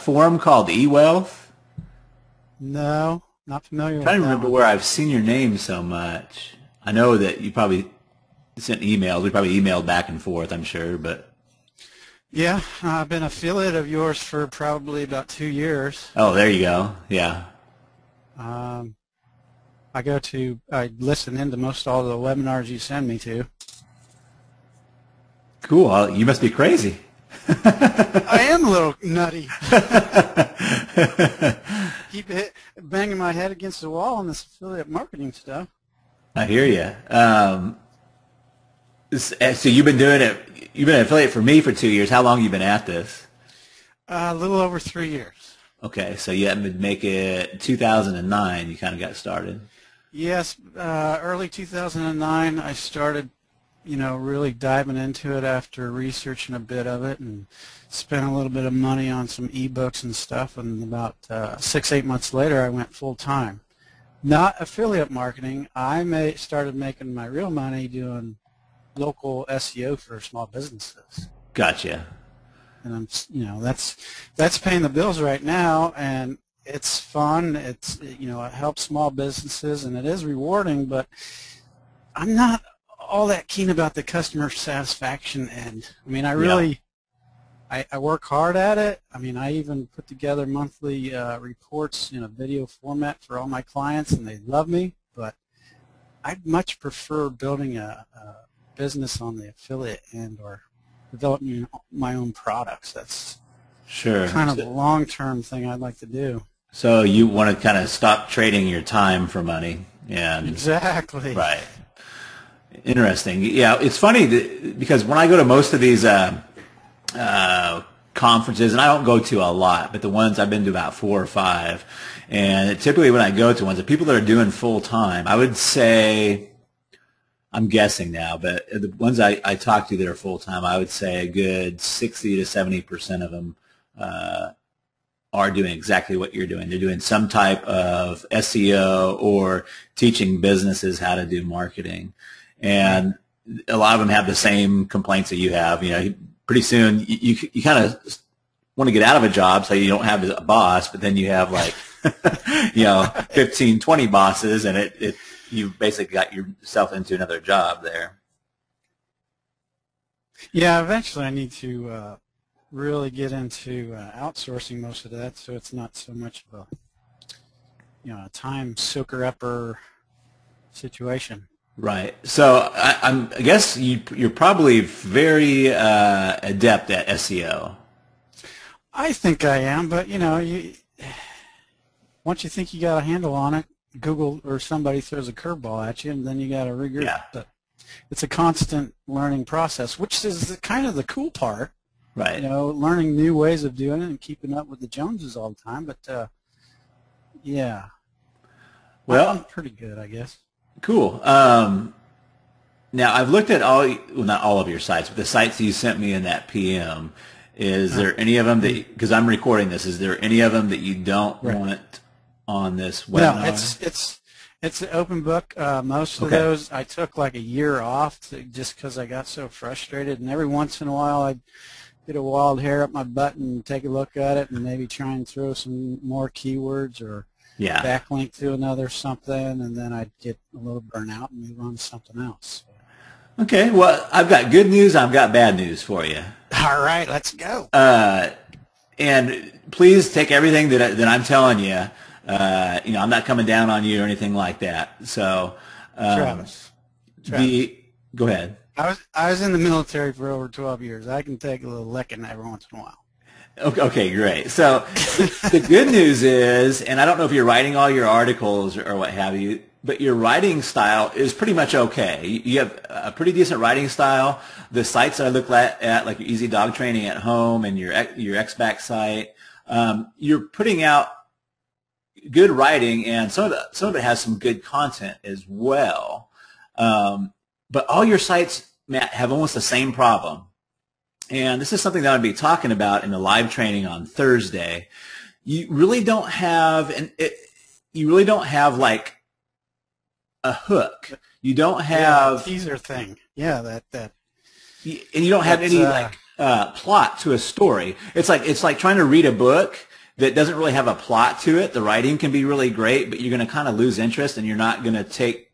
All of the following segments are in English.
forum called eWealth? No, not familiar I'm with trying to that remember one. where I've seen your name so much. I know that you probably sent emails. We probably emailed back and forth, I'm sure, but Yeah, I've been affiliate of yours for probably about 2 years. oh, there you go. Yeah. Um, I listen into most all the webinars you send me to. Cool. You must be crazy. I am a little nutty. Banging my head against the wall on this affiliate marketing stuff. I hear you. So you've been doing it. You've been an affiliate for me for 2 years. How long have you been at this? A little over 3 years. Okay, so you haven't been making 2009. You kind of got started. Yes, early 2009 I started, really diving into it after researching a bit of it and spent a little bit of money on some ebooks and stuff, and about 6-8 months later I went full-time. Not affiliate marketing. I started making my real money doing local SEO for small businesses. Gotcha. And that's paying the bills right now, and it's fun. It helps small businesses, and it is rewarding, but I'm not all that keen about the customer satisfaction end. I mean, I work hard at it. I mean, I even put together monthly reports in a video format for all my clients, and they love me, but I'd much prefer building a business on the affiliate end or developing my own products. That's Sure. kind of a long-term thing I'd like to do. So you want to kind of stop trading your time for money, and Exactly. right. Interesting. Yeah, it's funny because when I go to most of these conferences, and I don't go to a lot, but the ones I've been to about 4 or 5, and typically when I go to ones, the people that are doing full time, I would say, I'm guessing now, but the ones I talk to that are full time, I would say a good 60 to 70% of them are doing exactly what you're doing. They're doing some type of SEO or teaching businesses how to do marketing. And a lot of them have the same complaints that you have. Pretty soon you kind of want to get out of a job so you don't have a boss, but then you have like 15, 20 bosses, and you basically got yourself into another job there. Yeah, eventually I need to really get into outsourcing most of that, so it's not so much of a time soaker-upper situation. Right. So I guess you're probably very adept at SEO. I think I am, but once you think you got a handle on it, Google or somebody throws a curveball at you, and then you got to regroup. Yeah. But it's a constant learning process, which is kind of the cool part. Right. Learning new ways of doing it and keeping up with the Joneses all the time. But yeah, well, I'm pretty good, I guess. Cool. Now I've looked at not all of your sites, but the sites you sent me in that PM. Is there any of them that, because I'm recording this, is there any of them that you don't want on this webinar? No, it's an open book. Most of those I took like a year off just because I got so frustrated, and every once in a while I'd get a wild hair up my butt and take a look at it and maybe try and throw some more keywords or backlink to another something, and then I'd get a little burnout and move on to something else. Okay, well, I've got good news, I've got bad news for you. All right, let's go. And please take everything that I'm telling you. I'm not coming down on you or anything like that. So, Travis. Go ahead. I was in the military for over 12 years. I can take a little licking every once in a while. Okay, great. So the good news is, and I don't know if you're writing all your articles or what have you, but your writing style is pretty much okay. You have a pretty decent writing style. The sites that I look at, like your Easy Dog Training at Home and your XBack site, you're putting out good writing, and some of it has some good content as well. But all your sites, Matt, have almost the same problem. And this is something that I'll be talking about in the live training on Thursday. You really don't have like a hook. You don't have a teaser thing. Yeah, that. And you don't have any plot to a story. It's like trying to read a book that doesn't really have a plot to it. The writing can be really great, but you're going to kind of lose interest and you're not going to take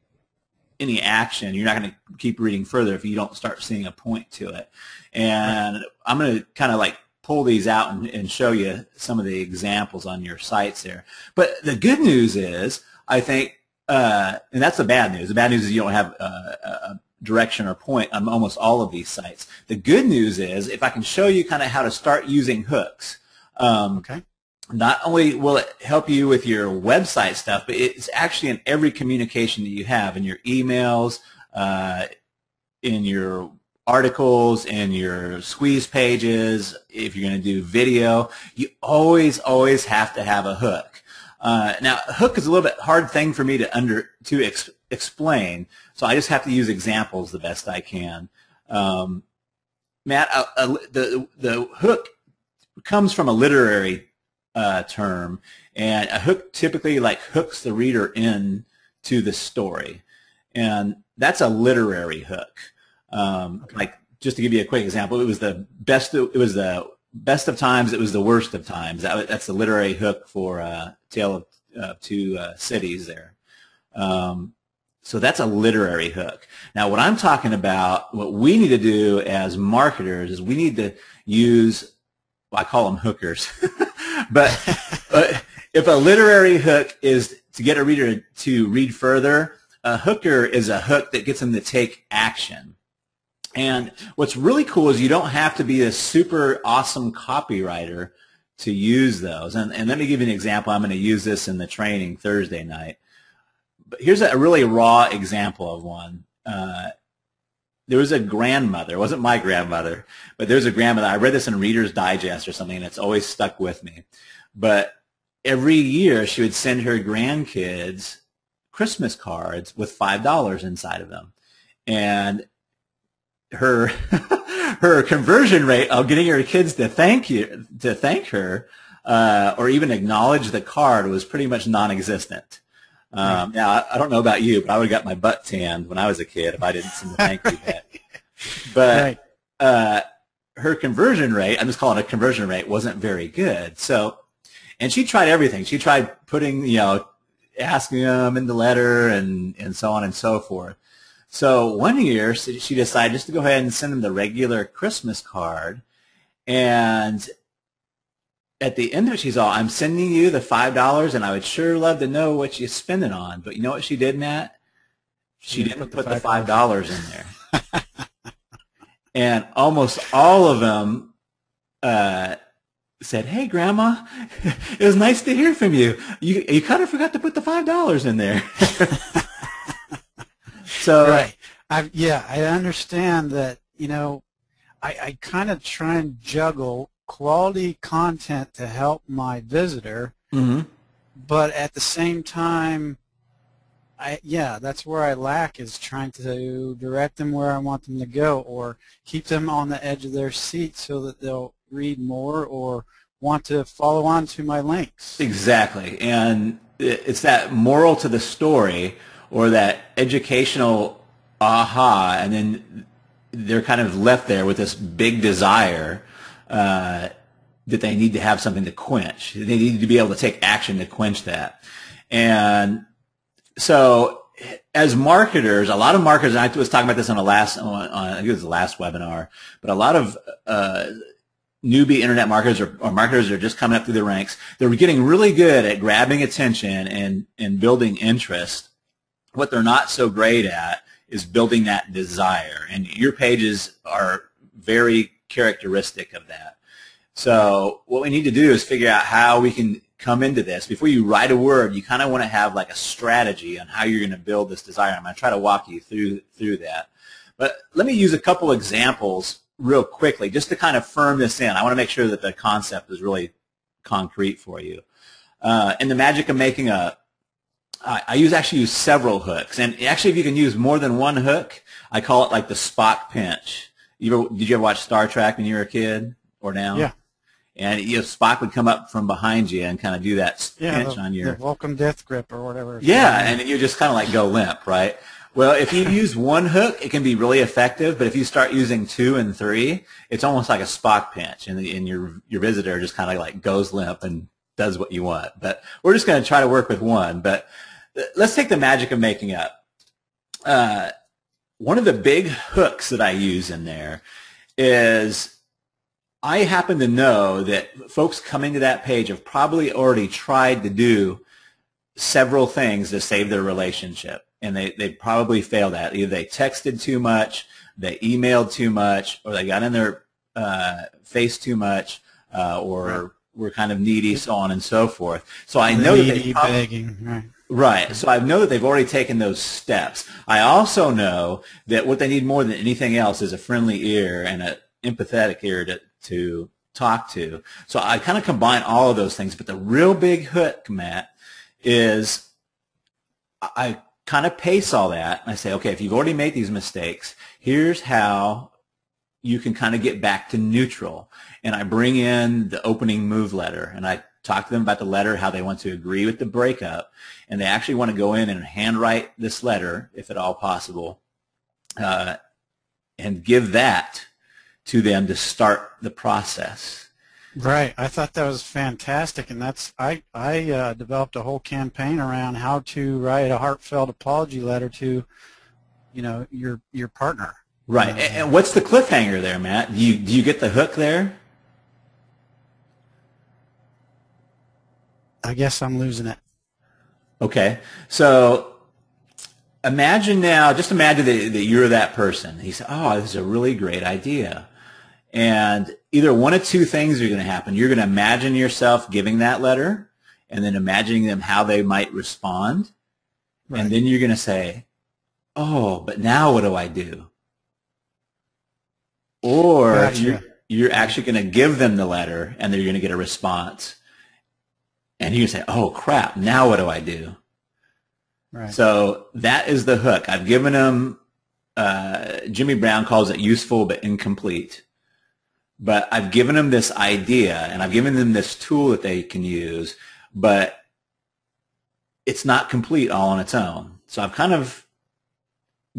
any action. You're not going to keep reading further if you don't start seeing a point to it. And I'm going to kind of like pull these out and show you some of the examples on your sites there. But the good news is, I think, and that's the bad news. The bad news is you don't have a direction or point on almost all of these sites. The good news is, if I can show you kind of how to start using hooks, Okay. not only will it help you with your website stuff, but it's actually in every communication that you have, in your emails, in your articles, in your squeeze pages. If you're going to do video, you always have to have a hook. Now, a hook is a little bit hard thing for me to explain, so I just have to use examples the best I can. Matt, the hook comes from a literary term, and a hook typically like hooks the reader in to the story, and that's a literary hook. Like, just to give you a quick example, it was the best of times, it was the worst of times. That's the literary hook for Tale of Two Cities there. So that's a literary hook. Now, what I'm talking about, what we need to do as marketers is we need to use, well, I call them hookers, but if a literary hook is to get a reader to read further, a hooker is a hook that gets them to take action. And what's really cool is you don't have to be a super awesome copywriter to use those. And let me give you an example. I'm going to use this in the training Thursday night. But here's a really raw example of one. There was a grandmother. It wasn't my grandmother, but there's a grandmother. I read this in Reader's Digest or something, and it's always stuck with me. But every year she would send her grandkids Christmas cards with $5 inside of them. And her her conversion rate of getting her kids to thank her or even acknowledge the card was pretty much non-existent. Now, I don't know about you, but I would have got my butt tanned when I was a kid if I didn't send the thank you back. But her conversion rate, I'm just calling it a conversion rate, wasn't very good. So, and she tried everything. She tried putting, asking them in the letter and so on and so forth. So one year, she decided just to go ahead and send them the regular Christmas card. And at the end of it, she's all, I'm sending you the $5, and I would sure love to know what you spend it on. But you know what she did, Matt? She didn't put the $5 in there. And almost all of them said, hey, Grandma, it was nice to hear from you. You kind of forgot to put the $5 in there. So, right. I understand that, I kind of try and juggle quality content to help my visitor, but at the same time, that's where I lack, is trying to direct them where I want them to go, or keep them on the edge of their seat so that they'll read more or want to follow on to my links. Exactly. And it's that moral to the story, or that educational aha, and then they're kind of left there with this big desire that they need to have something to quench. They need to be able to take action to quench that. And so as marketers, a lot of marketers, and I was talking about this on I think it was the last webinar, but a lot of newbie internet marketers or marketers that are just coming up through the ranks, they're getting really good at grabbing attention and building interest. What they're not so great at is building that desire, and your pages are very characteristic of that. So what we need to do is figure out how we can come into this. Before you write a word, you kind of want to have like a strategy on how you're going to build this desire. I'm going to try to walk you through that. But let me use a couple examples real quickly just to kind of firm this in. I want to make sure that the concept is really concrete for you. And the magic of making I actually use several hooks. And actually, if you can use more than one hook, I call it like the Spock pinch. Did you ever watch Star Trek when you were a kid or now? Yeah. And Spock would come up from behind you and kind of do that pinch on your... the Vulcan death grip or whatever. Yeah, and you just kind of like go limp, right? Well, if you use one hook, it can be really effective. But if you start using 2 and 3, it's almost like a Spock pinch, and your visitor just kind of like goes limp and does what you want. But we're just going to try to work with one. But let's take the magic of making up. One of the big hooks that I use in there is I happen to know that folks coming to that page have probably already tried to do several things to save their relationship, and they probably failed at it. Either they texted too much, they emailed too much, or they got in their face too much, or were kind of needy, so on and so forth. So I know that they begging, right. Right. So I know that they've already taken those steps. I also know that what they need more than anything else is a friendly ear and an empathetic ear to talk to. So I kind of combine all of those things. But the real big hook, Matt, is I kind of pace all that. And I say, okay, if you've already made these mistakes, here's how you can kind of get back to neutral. And I bring in the opening move letter, and I talk to them about the letter, how they want to agree with the breakup, and they actually want to go in and handwrite this letter, if at all possible, and give that to them to start the process. Right. I thought that was fantastic, and that's I developed a whole campaign around how to write a heartfelt apology letter to, your partner. Right. And what's the cliffhanger there, Matt? Do you get the hook there? I guess I'm losing it. Okay. So imagine now, just imagine that you're that person. He said, oh, this is a really great idea. And either one of two things are going to happen. You're going to imagine yourself giving that letter and then imagining them how they might respond. Right. And then you're going to say, oh, but now what do I do? Or gotcha. you're actually going to give them the letter and they're going to get a response. And you say, oh, crap, now what do I do? Right. So that is the hook. I've given them, Jimmy Brown calls it useful but incomplete. But I've given them this idea, and I've given them this tool that they can use, but it's not complete all on its own. So I've kind of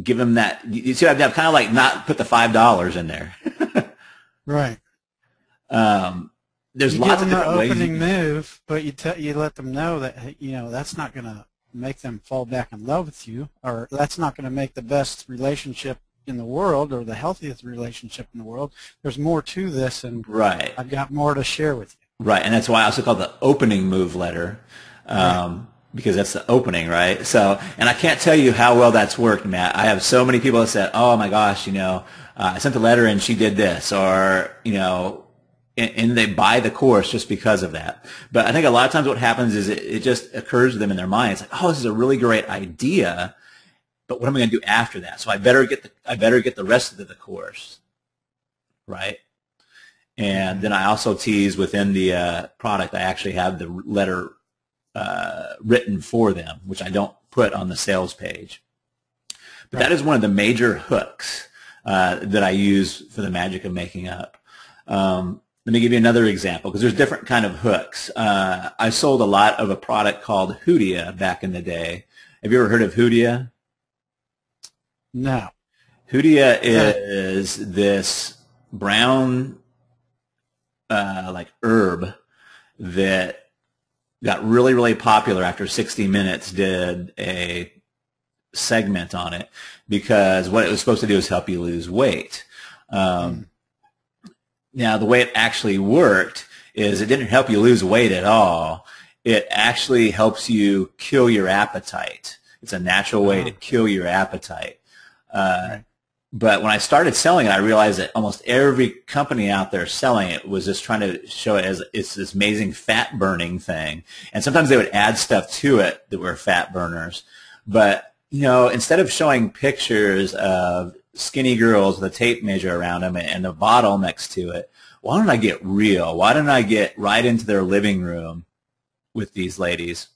given them that. You see, I've kind of like not put the $5 in there. Right. There's you lots give of them different ways. Opening move, but you let them know that that's not going to make them fall back in love with you, or that's not going to make the best relationship in the world or the healthiest relationship in the world. There's more to this, and right. I've got more to share with you. Right, and that's why I also call it the opening move letter, because that's the opening, right? So, and I can't tell you how well that's worked, Matt. I have so many people that said, oh my gosh, I sent the letter and she did this, or, and they buy the course just because of that. But I think a lot of times what happens is it just occurs to them in their mind. It's like, oh, this is a really great idea, but what am I going to do after that? So I better get the rest of the course, right? And then I also tease within the product, I actually have the letter written for them, which I don't put on the sales page. But that is one of the major hooks that I use for the magic of making up. Let me give you another example, because there's different kind of hooks. I sold a lot of a product called Hoodia back in the day. Have you ever heard of Hoodia? No. Hoodia is this brown like herb that got really, really popular after 60 Minutes did a segment on it, because what it was supposed to do is help you lose weight. Now, the way it actually worked is it didn't help you lose weight at all. It actually helps you kill your appetite. It's a natural way to kill your appetite. But when I started selling it, I realized that almost every company out there selling it was just trying to show it as it's this amazing fat burning thing. And sometimes they would add stuff to it that were fat burners. But, instead of showing pictures of skinny girls with a tape measure around them and a bottle next to it, why don't I get real? Why don't I get right into their living room with these ladies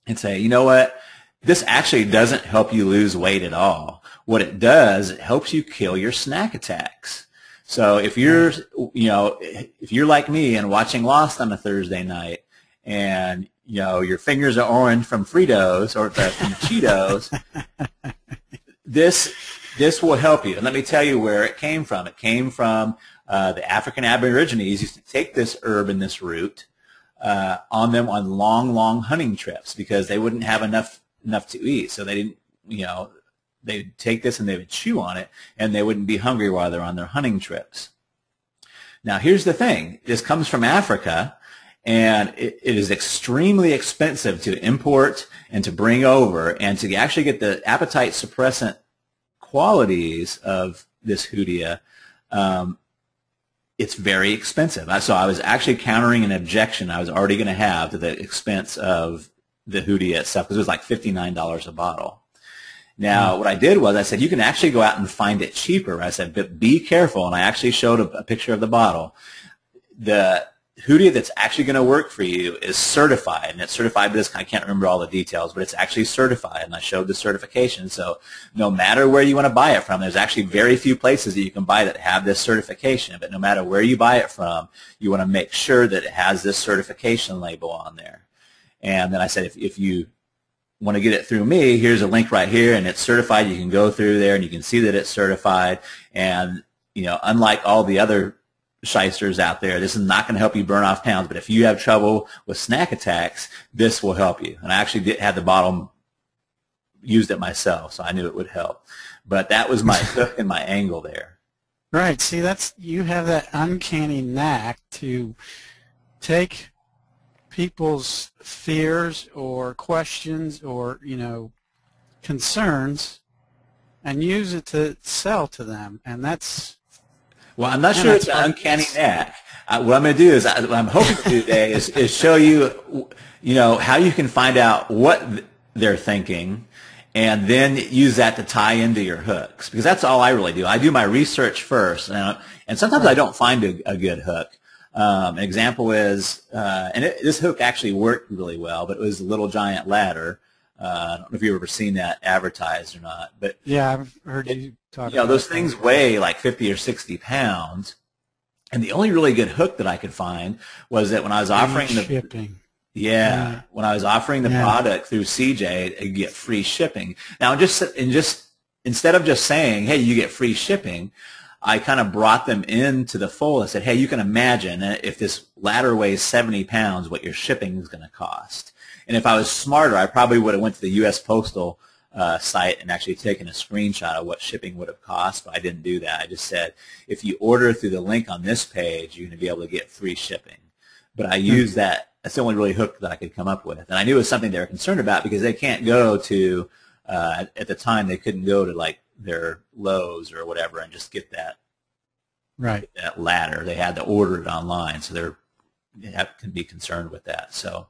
and say, you know what? This actually doesn't help you lose weight at all. What it does, it helps you kill your snack attacks. So if you're, if you're like me and watching Lost on a Thursday night, and your fingers are orange from Fritos or from Cheetos, this will help you. And let me tell you where it came from. It came from the African Aborigines used to take this herb and this root, on them on long hunting trips because they wouldn't have enough to eat. So they didn't, they'd take this and they would chew on it, and they wouldn't be hungry while they're on their hunting trips. Now, here's the thing. This comes from Africa, and it is extremely expensive to import and to bring over, and to actually get the appetite suppressant qualities of this hoodia, it's very expensive. So I was actually countering an objection I was already going to have to the expense of the hoodia itself, because it was like $59 a bottle. Now, what I did was I said, you can actually go out and find it cheaper. I said, but be careful, and I actually showed a picture of the bottle. The hoodia that's actually going to work for you is certified, and it's certified by this. I can't remember all the details, but it's actually certified, and I showed the certification. So no matter where you want to buy it from, there's actually very few places that you can buy that have this certification, but no matter where you buy it from, you want to make sure that it has this certification label on there. And then I said, if you want to get it through me, here's a link right here, and it's certified. You can go through there, and you can see that it's certified. And, unlike all the other shysters out there, this is not going to help you burn off pounds, but if you have trouble with snack attacks, this will help you. And I actually had the bottle, used it myself, so I knew it would help. But that was my hook and my angle there. Right. See, you have that uncanny knack to take people's fears or questions or, concerns and use it to sell to them. And that's... Well, I'm not sure it's an uncanny knack. What I'm going to do is, what I'm hoping to do today is show you, how you can find out what they're thinking, and then use that to tie into your hooks. Because that's all I really do. I do my research first, and sometimes I don't find a good hook. An example is, this hook actually worked really well, but it was a Little Giant Ladder. I don't know if you've ever seen that advertised or not, but yeah, I've heard you talk about those things weigh like 50 or 60 pounds, and the only really good hook that I could find was that when I was offering the shipping. Yeah, when I was offering the product through CJ, I'd get free shipping. Now, instead of just saying, "Hey, you get free shipping," I kind of brought them into the fold and said, "Hey, you can imagine if this ladder weighs 70 pounds, what your shipping is going to cost." And if I was smarter, I probably would have went to the U.S. Postal site and actually taken a screenshot of what shipping would have cost, but I didn't do that. I just said, if you order through the link on this page, you're going to be able to get free shipping. But I used that. That's the only really hook that I could come up with. And I knew it was something they were concerned about because they can't go to, at the time, they couldn't go to like their Lowe's or whatever and just get that, that ladder. They had to order it online, so they can be concerned with that. So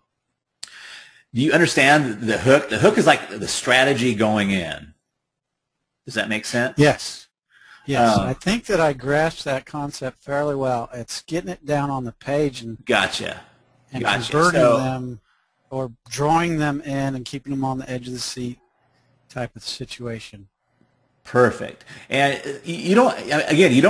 do you understand the hook? The hook is like the strategy going in. Does that make sense? Yes. Yes, I think that I grasped that concept fairly well. It's getting it down on the page and converting them or drawing them in and keeping them on the edge of the seat type of situation. Perfect. And you don't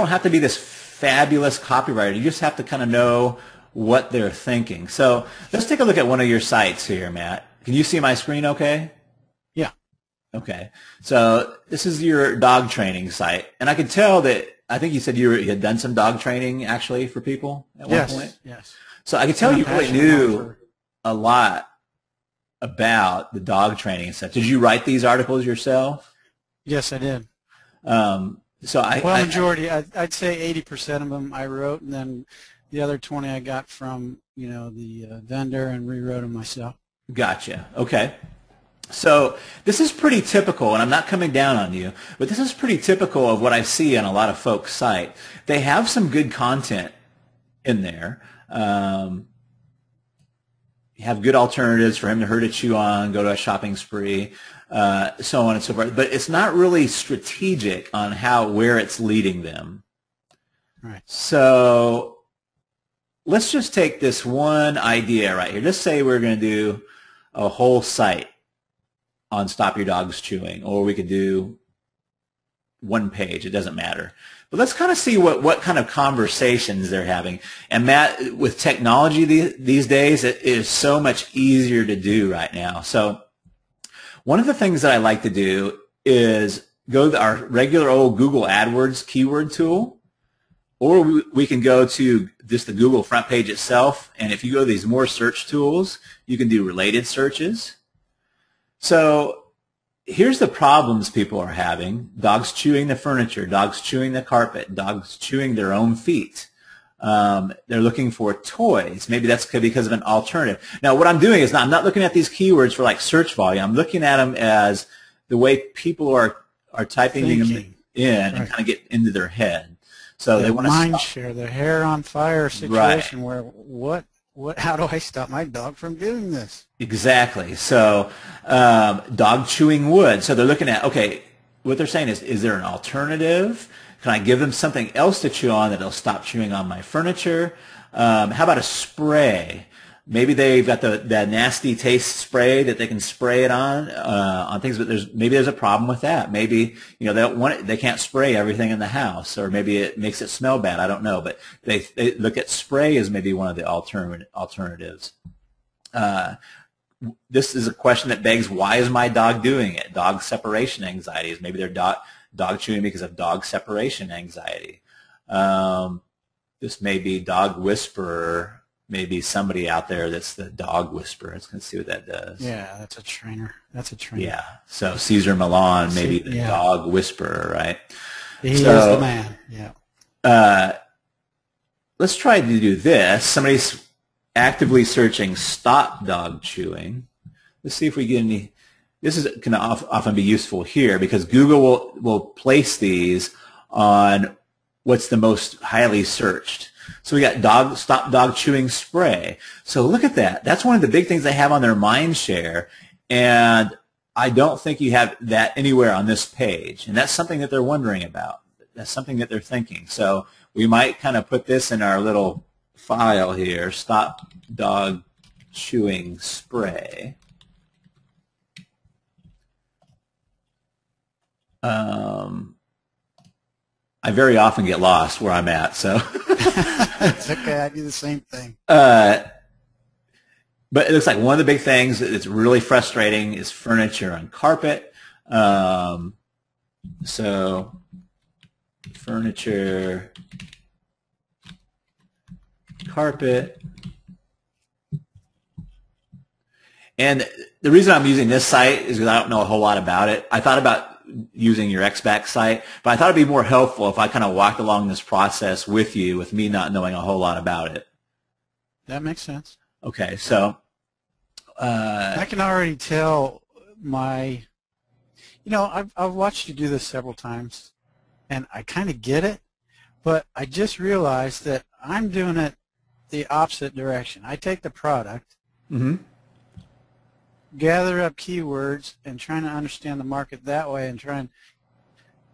have to be this fabulous copywriter. You just have to kind of know what they're thinking. So let's take a look at one of your sites here, Matt. Can you see my screen okay? Yeah. Okay. So this is your dog training site. And I can tell that, I think you said you had done some dog training actually for people at one point? Yes. So I can tell you really knew a lot about the dog training and stuff. Did you write these articles yourself? Yes, I did. Majority, I'd say 80% of them I wrote, and then the other 20 I got from, the vendor and rewrote them myself. Gotcha. Okay. So this is pretty typical, and I'm not coming down on you, but this is pretty typical of what I see on a lot of folks' site. They have some good content in there. You have good alternatives for him to her to chew on, go to a shopping spree, so on and so forth. But it's not really strategic on where it's leading them. Right. So let's just take this one idea right here. Let's say we're going to do a whole site on Stop Your Dog's Chewing, or we could do one page. It doesn't matter. But let's kind of see what kind of conversations they're having. And Matt, with technology these days, it is so much easier to do right now. So one of the things that I like to do is go to our regular old Google AdWords keyword tool, or we can go to just the Google front page itself, and if you go to these more search tools, you can do related searches. So here's the problems people are having. Dogs chewing the furniture, dogs chewing the carpet, dogs chewing their own feet. They're looking for toys. Maybe that's because of an alternative. Now, what I'm doing is I'm not looking at these keywords for like search volume. I'm looking at them as the way people are typing them in and kind of get into their head. So they want to mind share, the hair on fire situation where how do I stop my dog from doing this? Exactly. So dog chewing wood. So they're looking at, okay, what they're saying is there an alternative? Can I give them something else to chew on that'll stop chewing on my furniture? How about a spray? Maybe they've got that nasty taste spray that they can spray it on things, but maybe there's a problem with that. Maybe they can't spray everything in the house, or maybe it makes it smell bad. I don't know, but they look at spray as maybe one of the alternatives. This is a question that begs, why is my dog doing it? Dog separation anxiety. Is maybe their dog chewing because of dog separation anxiety. This may be dog whisperer. Maybe somebody out there that's the dog whisperer. Let's see what that does. Yeah, that's a trainer. Yeah. So Cesar Millan, maybe the dog whisperer, right? He is the man. Yeah. Let's try to do this. Somebody's actively searching stop dog chewing. Let's see if we get any. This can often be useful here because Google will place these on what's the most highly searched. So we got stop dog chewing spray. So look at that. That's one of the big things they have on their mind share. And I don't think you have that anywhere on this page. And that's something that they're wondering about. That's something that they're thinking. So we might kind of put this in our little file here, stop dog chewing spray. I very often get lost where I'm at, so. It's okay, I do the same thing. But it looks like one of the big things that's really frustrating is furniture and carpet. So furniture, carpet. And the reason I'm using this site is because I don't know a whole lot about it. I thought about using your XBAC site, but I thought it'd be more helpful if I kind of walked along this process with you, with me not knowing a whole lot about it. That makes sense. Okay, so I can already tell I've watched you do this several times, and I kind of get it, but I just realized that I'm doing it the opposite direction. I take the product, gather up keywords, and trying to understand the market that way, and try and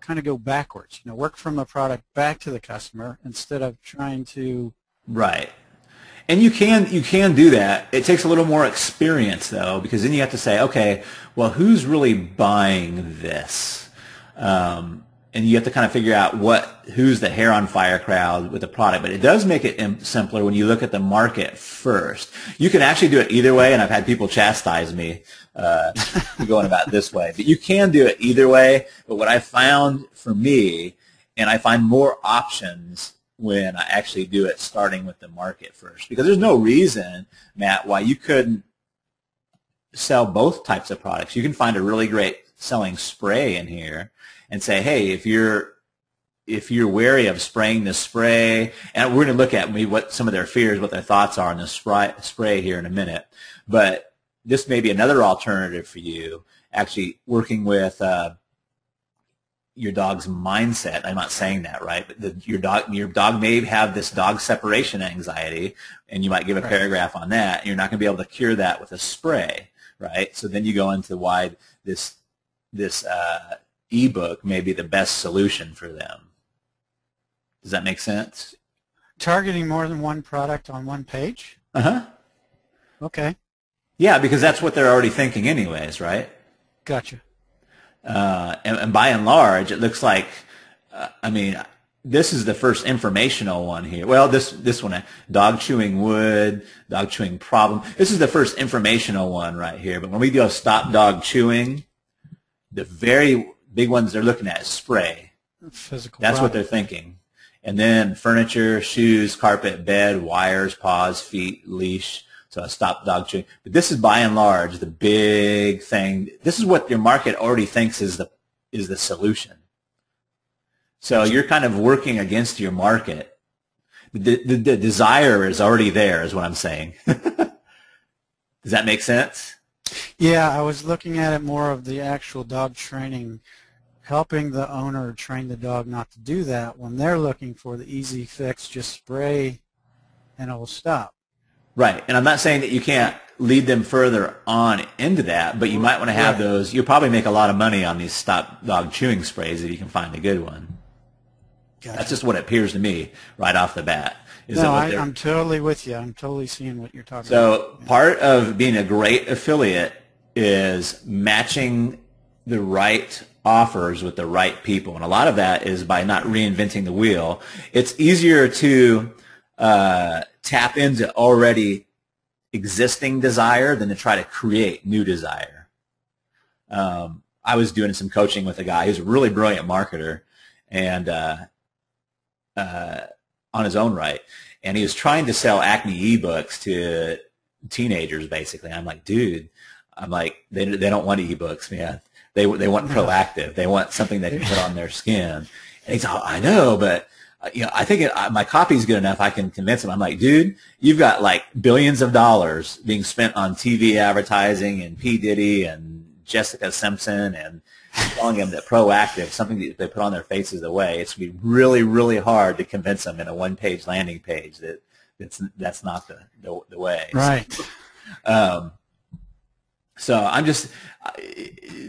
kind of go backwards. Work from the product back to the customer instead of trying to. Right. And you can do that. It takes a little more experience, though, because then you have to say, okay, well, who's really buying this? And you have to kind of figure out who's the hair on fire crowd with the product. But it does make it simpler when you look at the market first. You can actually do it either way, and I've had people chastise me for going about this way. But you can do it either way. But what I found for me, and I find more options when I actually do it starting with the market first. Because there's no reason, Matt, why you couldn't sell both types of products. You can find a really great selling spray in here and say, hey, if you're wary of spraying this spray, and we're going to look at what some of their fears, what their thoughts are on this spray here in a minute, but this may be another alternative for you, actually working with your dog's mindset. I'm not saying that, right? But your dog may have this dog separation anxiety, and you might give a paragraph on that. You're not going to be able to cure that with a spray, right? So then you go into why this ebook may be the best solution for them. Does that make sense? Targeting more than one product on one page? Uh-huh. Okay. Yeah, because that's what they're already thinking anyways, right? Gotcha. And by and large, it looks like, this is the first informational one here. Well, this one, dog chewing wood, dog chewing problem. This is the first informational one right here. But when we go stop dog chewing, the very big ones they're looking at is spray. Physical. That's what they're thinking. And then furniture, shoes, carpet, bed, wires, paws, feet, leash. So a stop dog chewing. But this is by and large the big thing. This is what your market already thinks is the solution. So you're kind of working against your market. The desire is already there, is what I'm saying. Does that make sense? Yeah, I was looking at it more of the actual dog training, helping the owner train the dog not to do that when they're looking for the easy fix, just spray and it will stop. Right, and I'm not saying that you can't lead them further on into that, but you might want to have those. You'll probably make a lot of money on these stop dog chewing sprays if you can find a good one. Gotcha. That's just what it appears to me right off the bat. No, I'm totally with you. I'm totally seeing what you're talking about. So part of being a great affiliate is matching the right offers with the right people, and a lot of that is by not reinventing the wheel. It's easier to tap into already existing desire than to try to create new desire. I was doing some coaching with a guy who's a really brilliant marketer, and on his own right, and he was trying to sell acne ebooks to teenagers, basically. I'm like, dude, they don't want ebooks, man. They want proactive. They want something they can put on their skin. And he's like, I know, but I think my copy's good enough. I can convince him. I'm like, dude, you've got like billions of dollars being spent on TV advertising and P. Diddy and Jessica Simpson and telling them that proactive, something that they put on their faces away. It's going to be really, really hard to convince them in a one-page landing page that's not the way. Right. So I'm just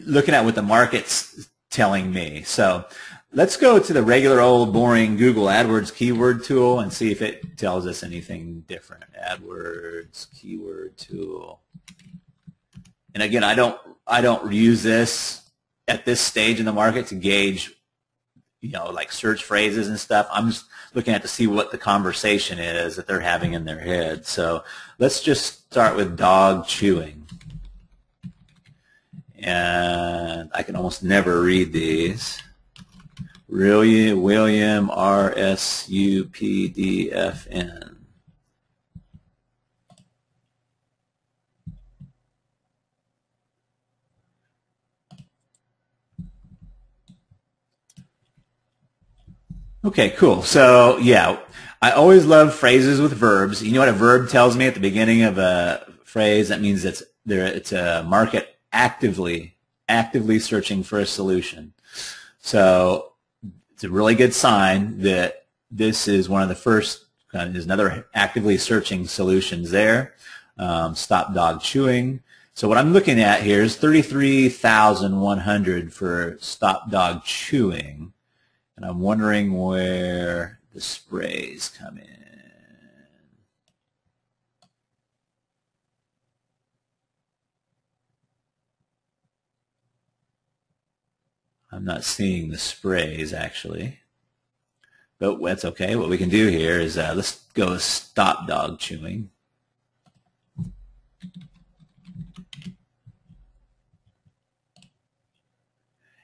looking at what the market's telling me. So let's go to the regular old boring Google AdWords keyword tool and see if it tells us anything different. AdWords keyword tool. And again, I don't use this at this stage in the market to gauge, like search phrases and stuff. I'm just looking at to see what the conversation is that they're having in their head. So let's just start with dog chewing. And I can almost never read these. William RSUPDFN. Okay, cool. So, yeah, I always love phrases with verbs. You know what a verb tells me at the beginning of a phrase? That means it's a market actively searching for a solution. So it's a really good sign that this is one of the first, there's another actively searching solutions there. Stop dog chewing. So what I'm looking at here is 33,100 for stop dog chewing. And I'm wondering where the sprays come in. I'm not seeing the sprays, actually. But that's okay. What we can do here is let's go with stop dog chewing.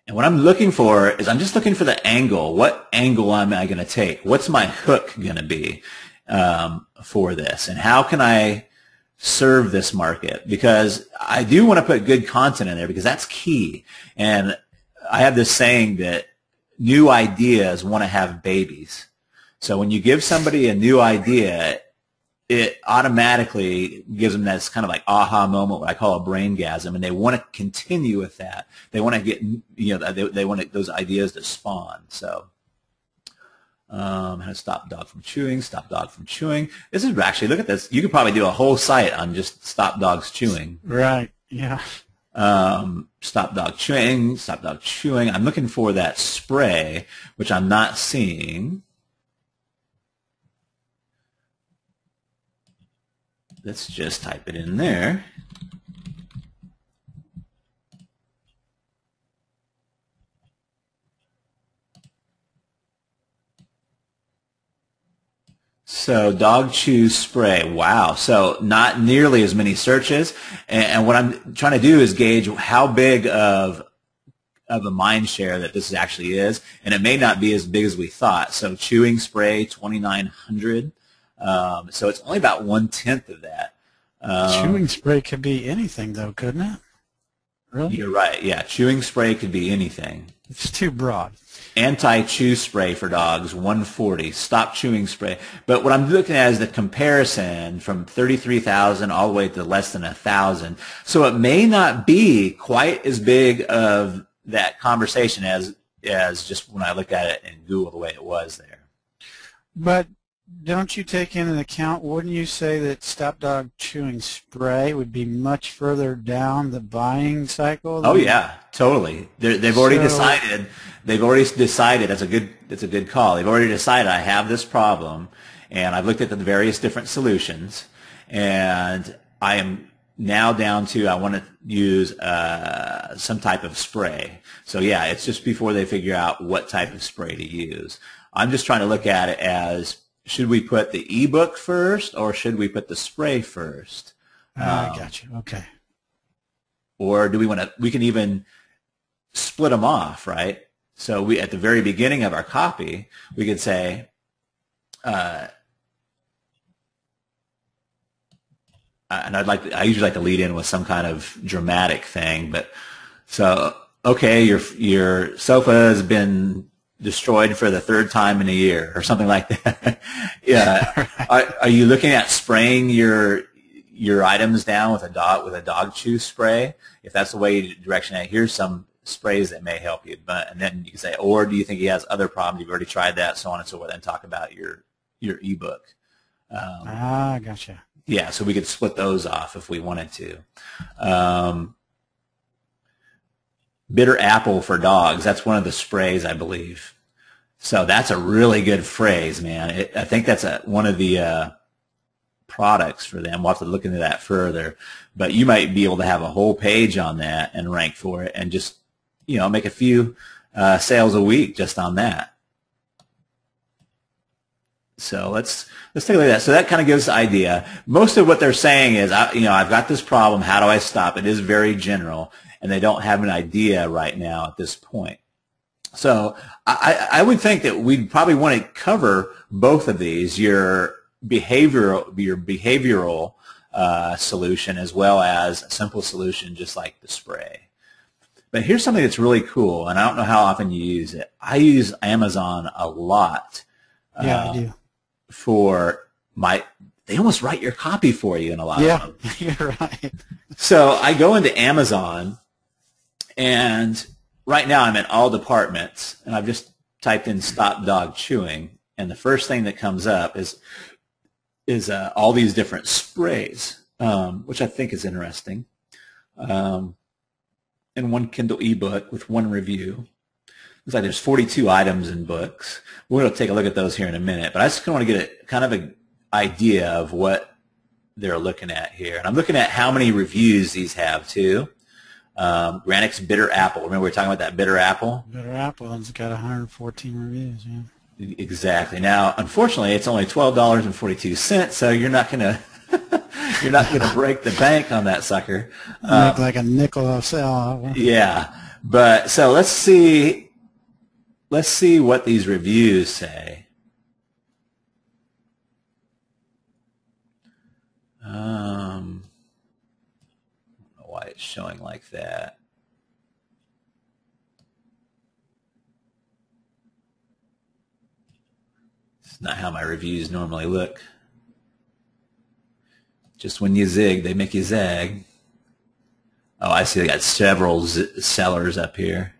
And what I'm looking for is I'm just looking for the angle. What angle am I going to take? What's my hook going to be for this? And how can I serve this market? Because I do want to put good content in there because that's key. And I have this saying that new ideas want to have babies. So when you give somebody a new idea, it automatically gives them this kind of like aha moment, what I call a braingasm, and they want to continue with that. They want to get, they want those ideas to spawn. So, how to stop dog from chewing, stop dog from chewing. This is actually, look at this. You could probably do a whole site on just stop dogs chewing. Right, yeah. Stop dog chewing, stop dog chewing. I'm looking for that spray, which I'm not seeing. Let's just type it in there. So dog chew spray, wow. So not nearly as many searches. And what I'm trying to do is gauge how big of of a mind share that this actually is, and it may not be as big as we thought. So chewing spray, 2,900. So it's only about 1/10 of that. Chewing spray could be anything, though, couldn't it? Really? You're right. Yeah, chewing spray could be anything. It's too broad. Anti-chew spray for dogs, 140. Stop chewing spray. But what I'm looking at is the comparison from 33,000 all the way to less than 1,000. So it may not be quite as big of that conversation as just when I look at it in Google the way it was there. But don't you take into account, wouldn't you say that Stop Dog Chewing Spray would be much further down the buying cycle? Oh yeah, totally. They've already decided. They've already decided. That's a good call. They've already decided I have this problem, and I've looked at the various different solutions, and I am now down to I want to use some type of spray. So yeah, it's just before they figure out what type of spray to use. I'm just trying to look at it as, should we put the ebook first, or should we put the spray first? I got you. Okay. Or do we want to? We can even split them off, right? So we, at the very beginning of our copy, we could say, and I usually like to lead in with some kind of dramatic thing, but so okay, your sofa has been destroyed for the 3rd time in a year, or something like that. Yeah. Are you looking at spraying your items down with a dog chew spray? If that's the way you direction it, here's some sprays that may help you. And then you can say, or do you think he has other problems? You've already tried that, so on and so forth. And talk about your ebook. Gotcha. Yeah, so we could split those off if we wanted to. Bitter apple for dogs. That's one of the sprays, I believe. So that's a really good phrase, man. I think that's one of the products for them. We'll have to look into that further. But you might be able to have a whole page on that and rank for it, and just make a few sales a week just on that. So let's take a look at that. So that kind of gives the idea. Most of what they're saying is, I've got this problem. How do I stop it? It is very general, and they don't have an idea right now at this point. So I would think that we'd probably want to cover both of these, your behavioral solution as well as a simple solution just like the spray. But here's something that's really cool, and I don't know how often you use it. I use Amazon a lot. Yeah, I do. They almost write your copy for you in a lot of them. Yeah, you're right. So I go into Amazon, and right now I'm in all departments, and I've just typed in Stop Dog Chewing, and the first thing that comes up is all these different sprays, which I think is interesting. And one Kindle ebook with one review. Looks like there's 42 items in books. We're going to take a look at those here in a minute, but I just want to get kind of an idea of what they're looking at here. And I'm looking at how many reviews these have, too. Granix's Bitter Apple. Remember we were talking about that Bitter Apple? Bitter Apple, and it's got 114 reviews, yeah. Exactly. Now, unfortunately, it's only $12.42, so you're not going to break the bank on that sucker. Make like a nickel off sale. Yeah, but so let's see what these reviews say. I don't know why it's showing like that. Not how my reviews normally look. Just when you zig, they make you zag. Oh, I see. They got several sellers up here.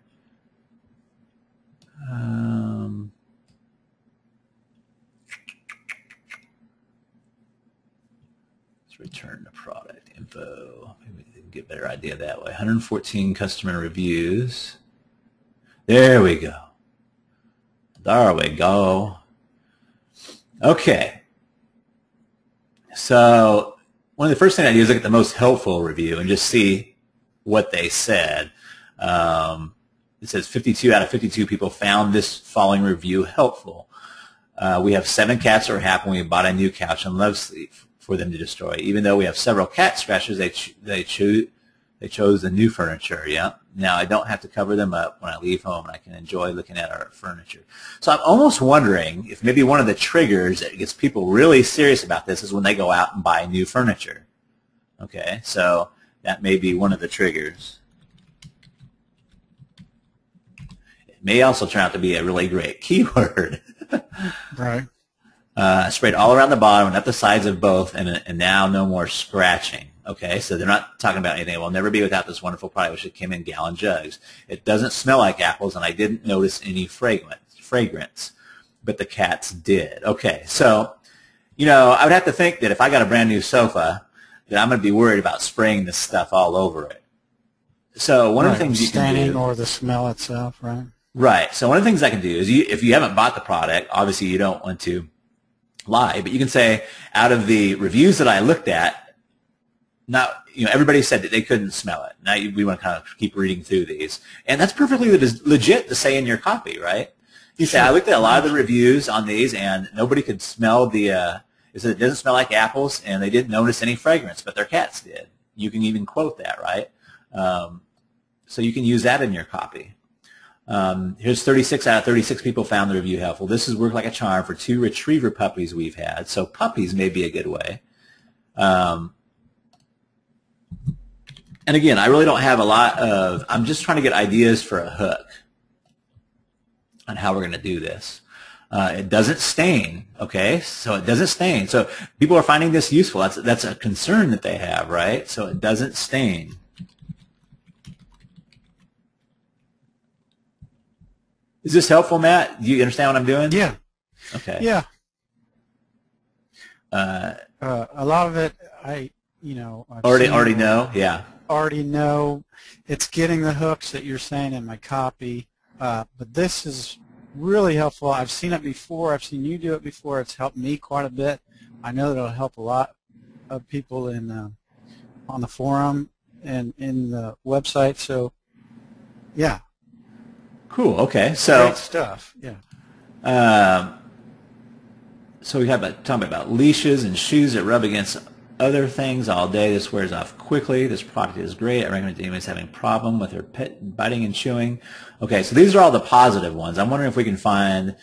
Let's return to product info. Maybe we can get a better idea that way. 114 customer reviews. There we go. There we go. Okay, so one of the first things I do is look at the most helpful review and just see what they said. It says 52 out of 52 people found this following review helpful. We have 7 cats who are happy when we bought a new couch and love sleep for them to destroy. Even though we have several cat scratches, they They chose the new furniture, yeah. Now I don't have to cover them up when I leave home, and I can enjoy looking at our furniture. So I'm almost wondering if maybe one of the triggers that gets people really serious about this is when they go out and buy new furniture. Okay, so that may be one of the triggers. It may also turn out to be a really great keyword. Right. Sprayed all around the bottom and up the sides of both, and now no more scratching. Okay, so they're not talking about anything. We'll never be without this wonderful product, which came in gallon jugs. It doesn't smell like apples, and I didn't notice any fragrance, but the cats did. Okay, so, you know, I would have to think that if I got a brand new sofa, that I'm going to be worried about spraying this stuff all over it. So one of the things you can do, or the smell itself, right? Right. So one of the things I can do is, if you haven't bought the product, obviously you don't want to lie, but you can say, out of the reviews that I looked at, not, you know, everybody said that they couldn't smell it. Now we want to kind of keep reading through these, and that's perfectly legit to say in your copy, right? You say, I looked at a lot of the reviews on these, and nobody could smell the. It said it doesn't smell like apples, and they didn't notice any fragrance, but their cats did. You can even quote that, right? So you can use that in your copy. Here's 36 out of 36 people found the review helpful. This has worked like a charm for 2 retriever puppies we've had. So puppies may be a good way. And again, I really don't have a lot of, I'm just trying to get ideas for a hook on how we're going to do this. It doesn't stain, okay? So it doesn't stain. So people are finding this useful. That's a concern that they have, right? So it doesn't stain. Is this helpful, Matt? Do you understand what I'm doing? Yeah. Okay. Yeah. A lot of it, I've already know. Yeah. Already know. It's getting the hooks that you're saying in my copy, but this is really helpful. I've seen it before. I've seen you do it before. It's helped me quite a bit. I know that it'll help a lot of people in on the forum and in the website. So, yeah. Cool. Okay. So great stuff. Yeah. So we have talking about leashes and shoes that rub against other things all day. This wears off quickly. This product is great. I recommend to anyone who's having a problem with their pet biting and chewing. Okay, so these are all the positive ones. I'm wondering if we can find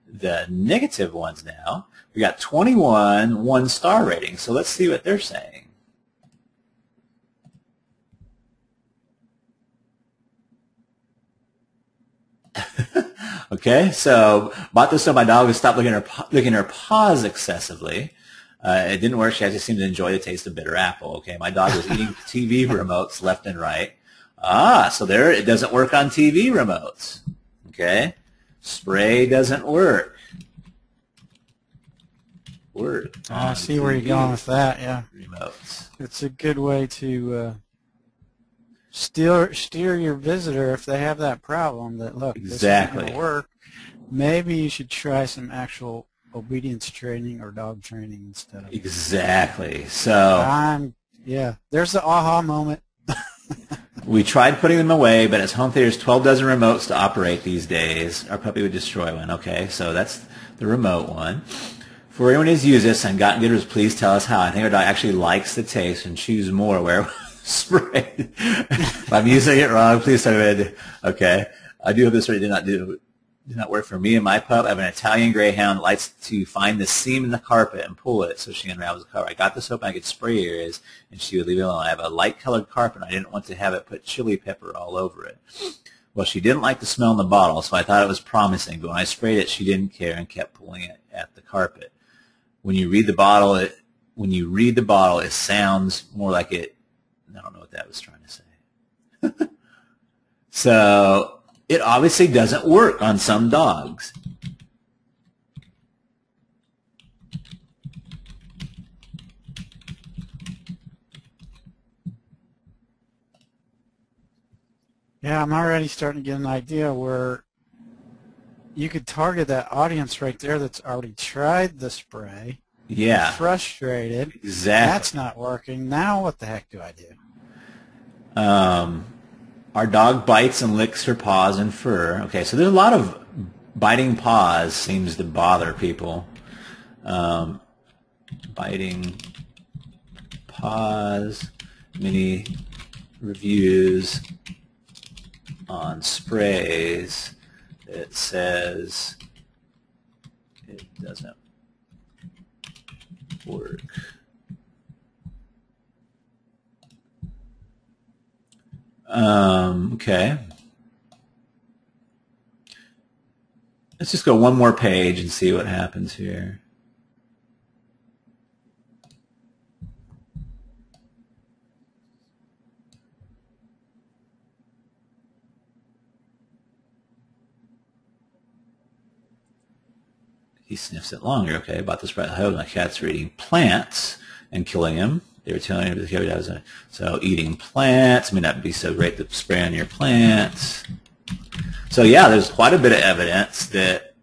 the negative ones now. We got 21 1-star ratings. So let's see what they're saying. Okay, so bought this so my dog would stop licking her paws excessively. It didn't work. She just seemed to enjoy the taste of bitter apple. Okay, my dog was eating TV remotes left and right. So there, it doesn't work on TV remotes. Okay, spray doesn't work. I see where you're going with that. Yeah, remotes. It's a good way to steer your visitor if they have that problem. That look, exactly. This isn't going to work. Maybe you should try some actual obedience training or dog training instead of. Exactly. So. Yeah. There's the aha moment. We tried putting them away, but as home theaters 12 dozen remotes to operate these days, our puppy would destroy one. Okay, so that's the remote one. For anyone who's used this and gotten good reviews, please tell us how. I think our dog actually likes the taste and chews more where sprayed. If I'm using it wrong, please tell me. Okay, I do hope this really did not work for me and my pup. I have an Italian Greyhound that likes to find the seam in the carpet and pull it so she unravels the cover. I got this hoping I could spray areas and she would leave it alone. I have a light-colored carpet and I didn't want to have it put chili pepper all over it. Well, she didn't like the smell in the bottle, so I thought it was promising, but when I sprayed it, she didn't care and kept pulling it at the carpet. When you read the bottle, it sounds more like it. I don't know what that was trying to say. So it obviously doesn't work on some dogs. Yeah, I'm already starting to get an idea where you could target that audience right there that's already tried the spray. Yeah. Frustrated. Exactly. That's not working. Now what the heck do I do? Our dog bites and licks her paws and fur. Okay, so there's a lot of biting paws seems to bother people. Biting paws, mini reviews on sprays that says it doesn't work. Okay. Let's just go one more page and see what happens here. He sniffs it longer. Okay, about the spray. I hope my cat's are eating plants and killing him. They were telling him that so eating plants may not be so great to spray on your plants. So yeah, there's quite a bit of evidence that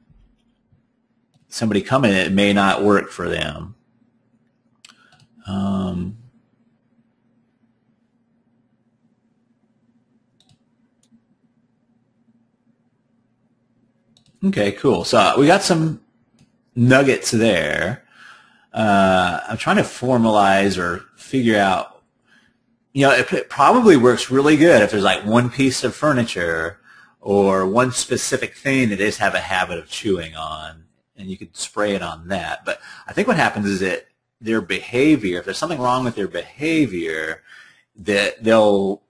somebody coming, it may not work for them. Okay, cool. So we got some nuggets there. I'm trying to formalize or figure out, it probably works really good if there's like one piece of furniture or one specific thing that they just have a habit of chewing on, and you could spray it on that. But I think what happens is that their behavior, if there's something wrong with their behavior, that they'll,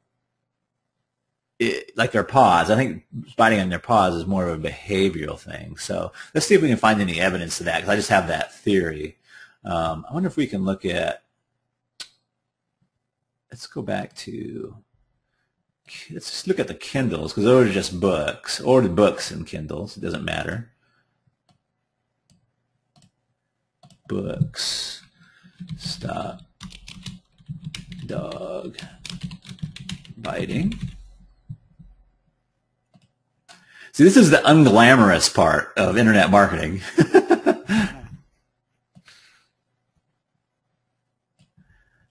like their paws, I think biting on their paws is more of a behavioral thing. So let's see if we can find any evidence of that, because I just have that theory. I wonder if we can look at, let's go back to, let's just look at the Kindles, because those are just books, or the books and Kindles, it doesn't matter. Books, stop dog biting. See, this is the unglamorous part of internet marketing.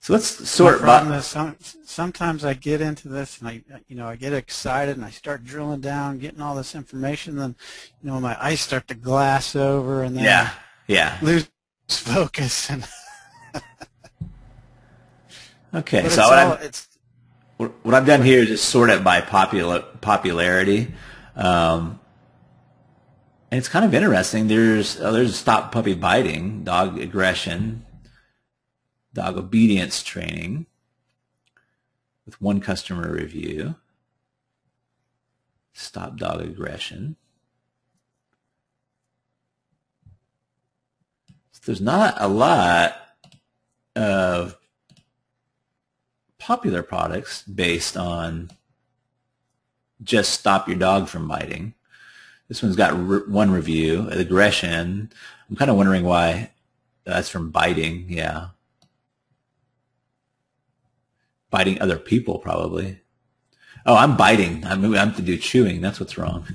So let's sort by. Sometimes I get into this and I get excited and I start drilling down, getting all this information. Then, my eyes start to glass over, and then I lose focus. And okay, so what I've done here is just sort it by popularity. And it's kind of interesting. There's stop puppy biting, dog aggression, dog obedience training, with one customer review. Stop dog aggression. So there's not a lot of popular products based on just stop your dog from biting. This one's got one review. Aggression, I'm kind of wondering why that's from biting. Yeah. Biting other people, probably. Oh, I'm biting. I'm to do chewing. That's what's wrong.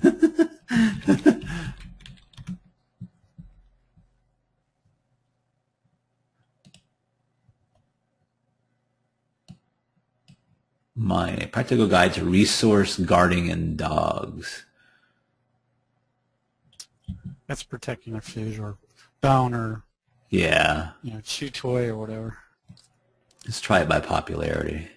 My practical guide to resource guarding in dogs. That's protecting their food or bone or chew toy or whatever. Let's try it by popularity.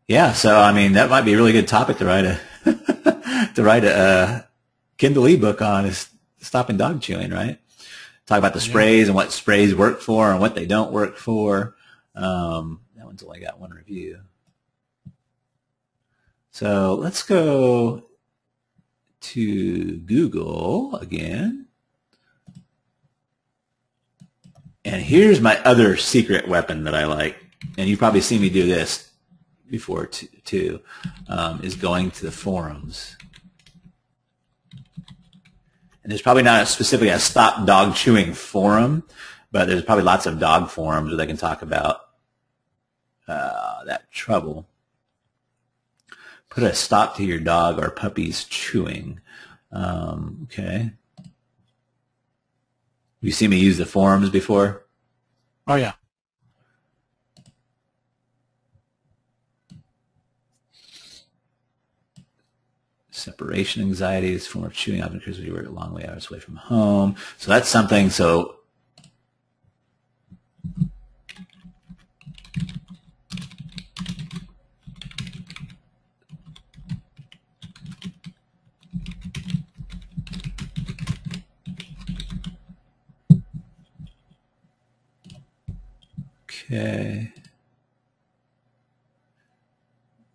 Yeah, so that might be a really good topic to write a Kindle ebook on, is stopping dog chewing, right? Talk about the sprays and what sprays work for and what they don't work for. That one's only got one review. So let's go to Google again. And here's my other secret weapon that I like. And you've probably seen me do this before too, is going to the forums. And there's probably not specifically a stop dog chewing forum, but there's probably lots of dog forums where they can talk about that trouble. Put a stop to your dog or puppy's chewing. Okay. You seen me use the forums before? Oh, yeah. Separation anxiety is a form of chewing, often occurs when you work a long way hours away from home. So that's something. So okay.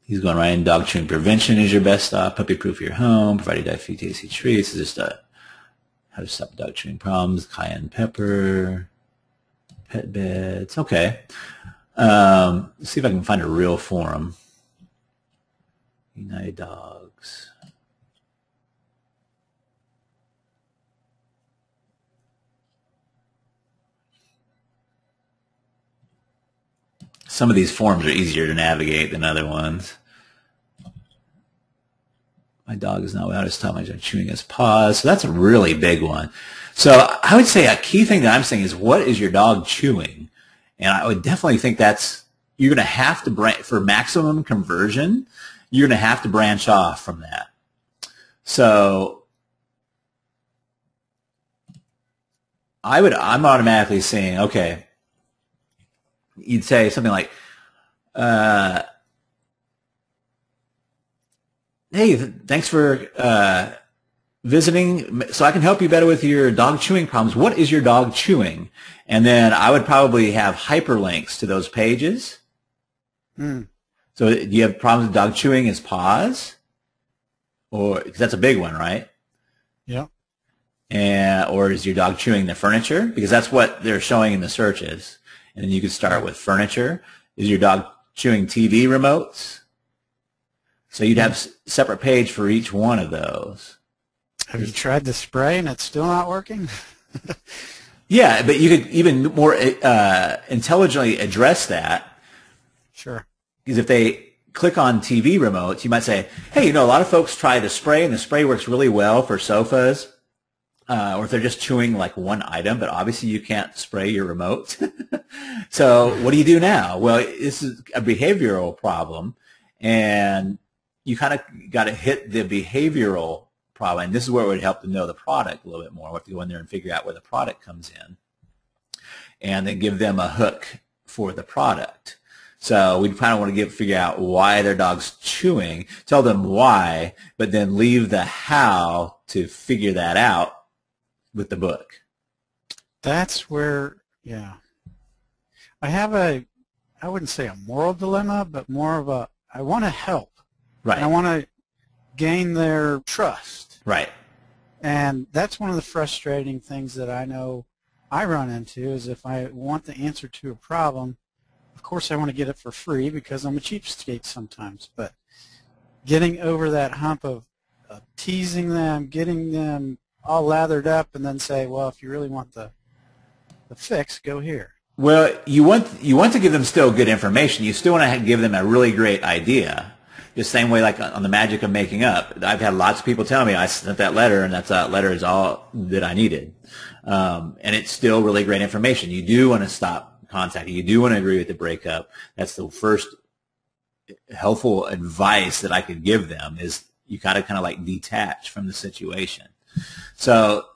He's going right in. Dog chewing prevention is your best stop. Puppy proof your home. Providing dog food, tasty treats. It's just how to stop dog chewing problems. Cayenne pepper. Pet beds. Okay. Let's see if I can find a real forum. United Dogs. Some of these forums are easier to navigate than other ones. My dog is not without his tongue. I'm chewing his paws. So that's a really big one. So I would say a key thing that I'm saying is, what is your dog chewing? And I would definitely think you're going to have to, for maximum conversion, you're going to have to branch off from that. So I'm automatically saying, okay, you'd say something like, hey, thanks for visiting. So I can help you better with your dog chewing problems. What is your dog chewing? And then I would probably have hyperlinks to those pages. So do you have problems with dog chewing his paws? Because that's a big one, right? Yeah. Or is your dog chewing the furniture? Because that's what they're showing in the searches. And then you could start with furniture. Is your dog chewing TV remotes? So you'd have a separate page for each one of those. Have you tried the spray and it's still not working? Yeah, but you could even more intelligently address that. Sure. Because if they click on TV remotes, you might say, hey, a lot of folks try the spray, and the spray works really well for sofas. Or if they're just chewing like one item, but obviously you can't spray your remote. So what do you do now? Well, this is a behavioral problem, and you kind of got to hit the behavioral problem. And this is where it would help to know the product a little bit more. We have to go in there and figure out where the product comes in, and then give them a hook for the product. So we kind of want to figure out why their dog's chewing, tell them why, but then leave the how to figure that out with the book. That's where, yeah. I have I wouldn't say a moral dilemma, but more of I want to help. Right. And I want to gain their trust. Right. And that's one of the frustrating things that I know I run into is if I want the answer to a problem, of course I want to get it for free because I'm a cheapskate sometimes, but getting over that hump of teasing them, getting them all lathered up, and then say, well, if you really want the fix, go here. Well, you want to give them still good information. You still want to give them a really great idea. The same way like on the magic of making up. I've had lots of people tell me I sent that letter, and that letter is all that I needed. And it's still really great information. You do want to stop contacting. You do want to agree with the breakup. That's the first helpful advice that I could give them is you got to kind of like detach from the situation. So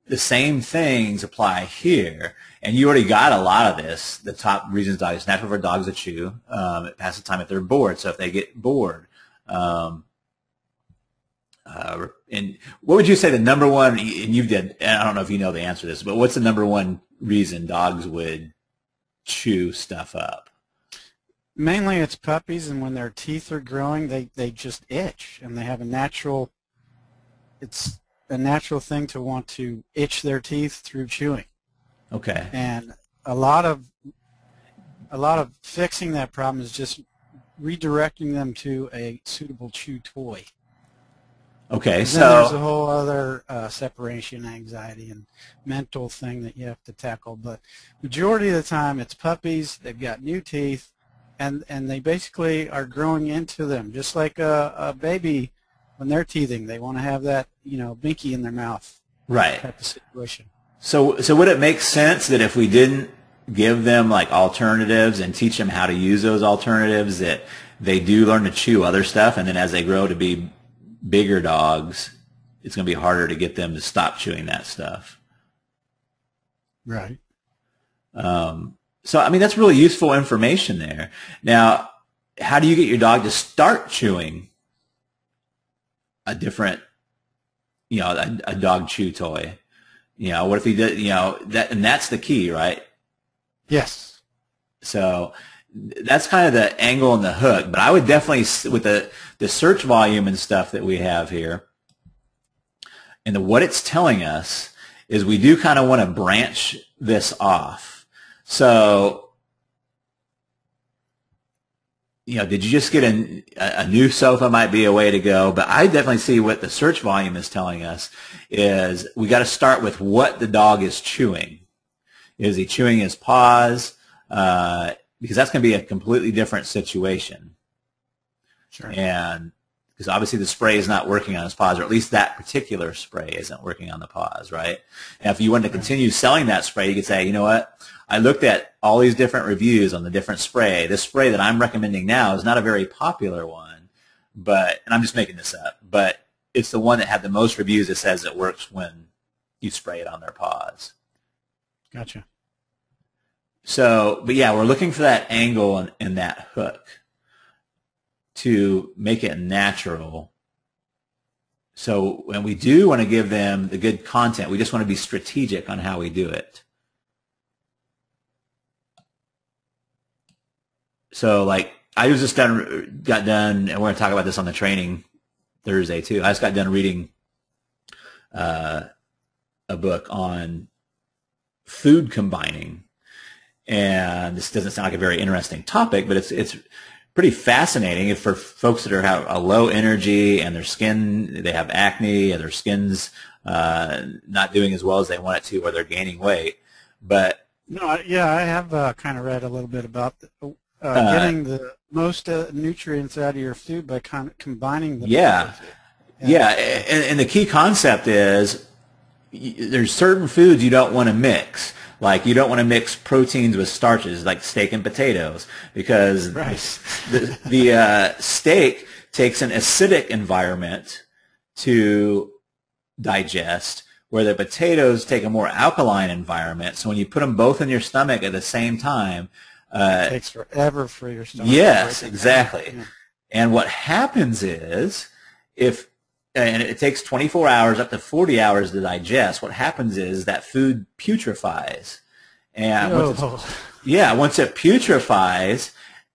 the same things apply here, and you already got a lot of this. The top reasons dogs, it's natural for dogs to chew. It passes the time if they're bored. So if they get bored, and what would you say the number one? And you did. And I don't know if you know the answer to this, but what's the number one reason dogs would chew stuff up? Mainly it's puppies, and when their teeth are growing, they just itch, and they have a natural. It's a natural thing to want to itch their teeth through chewing. Okay. And a lot of fixing that problem is just redirecting them to a suitable chew toy. Okay, so there's a whole other separation anxiety and mental thing that you have to tackle. But majority of the time, it's puppies. They've got new teeth, and they basically are growing into them, just like a baby. When they're teething, they want to have that, binky in their mouth. Right. Type of situation. So would it make sense that if we didn't give them like alternatives and teach them how to use those alternatives, that they do learn to chew other stuff, and then as they grow to be bigger dogs, it's going to be harder to get them to stop chewing that stuff. Right. So, I mean, that's really useful information there. Now, how do you get your dog to start chewing a different, a dog chew toy? What if he did, and that's the key, right? Yes. So that's kind of the angle and the hook. But I would definitely, with the search volume and stuff that we have here, and what it's telling us is we do kind of want to branch this off. So, did you just get a new sofa might be a way to go, but I definitely see what the search volume is telling us is we got to start with what the dog is chewing. Is he chewing his paws? Because that's going to be a completely different situation. Sure. And because obviously the spray is not working on his paws, or at least that particular spray isn't working on the paws, right? And if you wanted to continue selling that spray, you could say, you know what? I looked at all these different reviews on the different spray. This spray that I'm recommending now is not a very popular one, and I'm just making this up, but it's the one that had the most reviews that says it works when you spray it on their paws. Gotcha. So, but yeah, we're looking for that angle and that hook to make it natural. So when we do want to give them the good content, we just want to be strategic on how we do it. So like I was just got done, and we're going to talk about this on the training Thursday too. I just got done reading a book on food combining. And this doesn't sound like a very interesting topic, but it's pretty fascinating for folks that have a low energy and their skin, they have acne and their skin's not doing as well as they want it to, or they're gaining weight. But no, yeah, I have kind of read a little bit about getting the most nutrients out of your food by kind of combining them. Yeah. And the key concept is there's certain foods you don't want to mix. Like you don't want to mix proteins with starches, like steak and potatoes, because the steak takes an acidic environment to digest, where the potatoes take a more alkaline environment. So when you put them both in your stomach at the same time, it takes forever for your stomach. Yes, exactly. Yeah. And what happens is and it takes 24 hours up to 40 hours to digest. What happens is that food putrefies. And once it putrefies,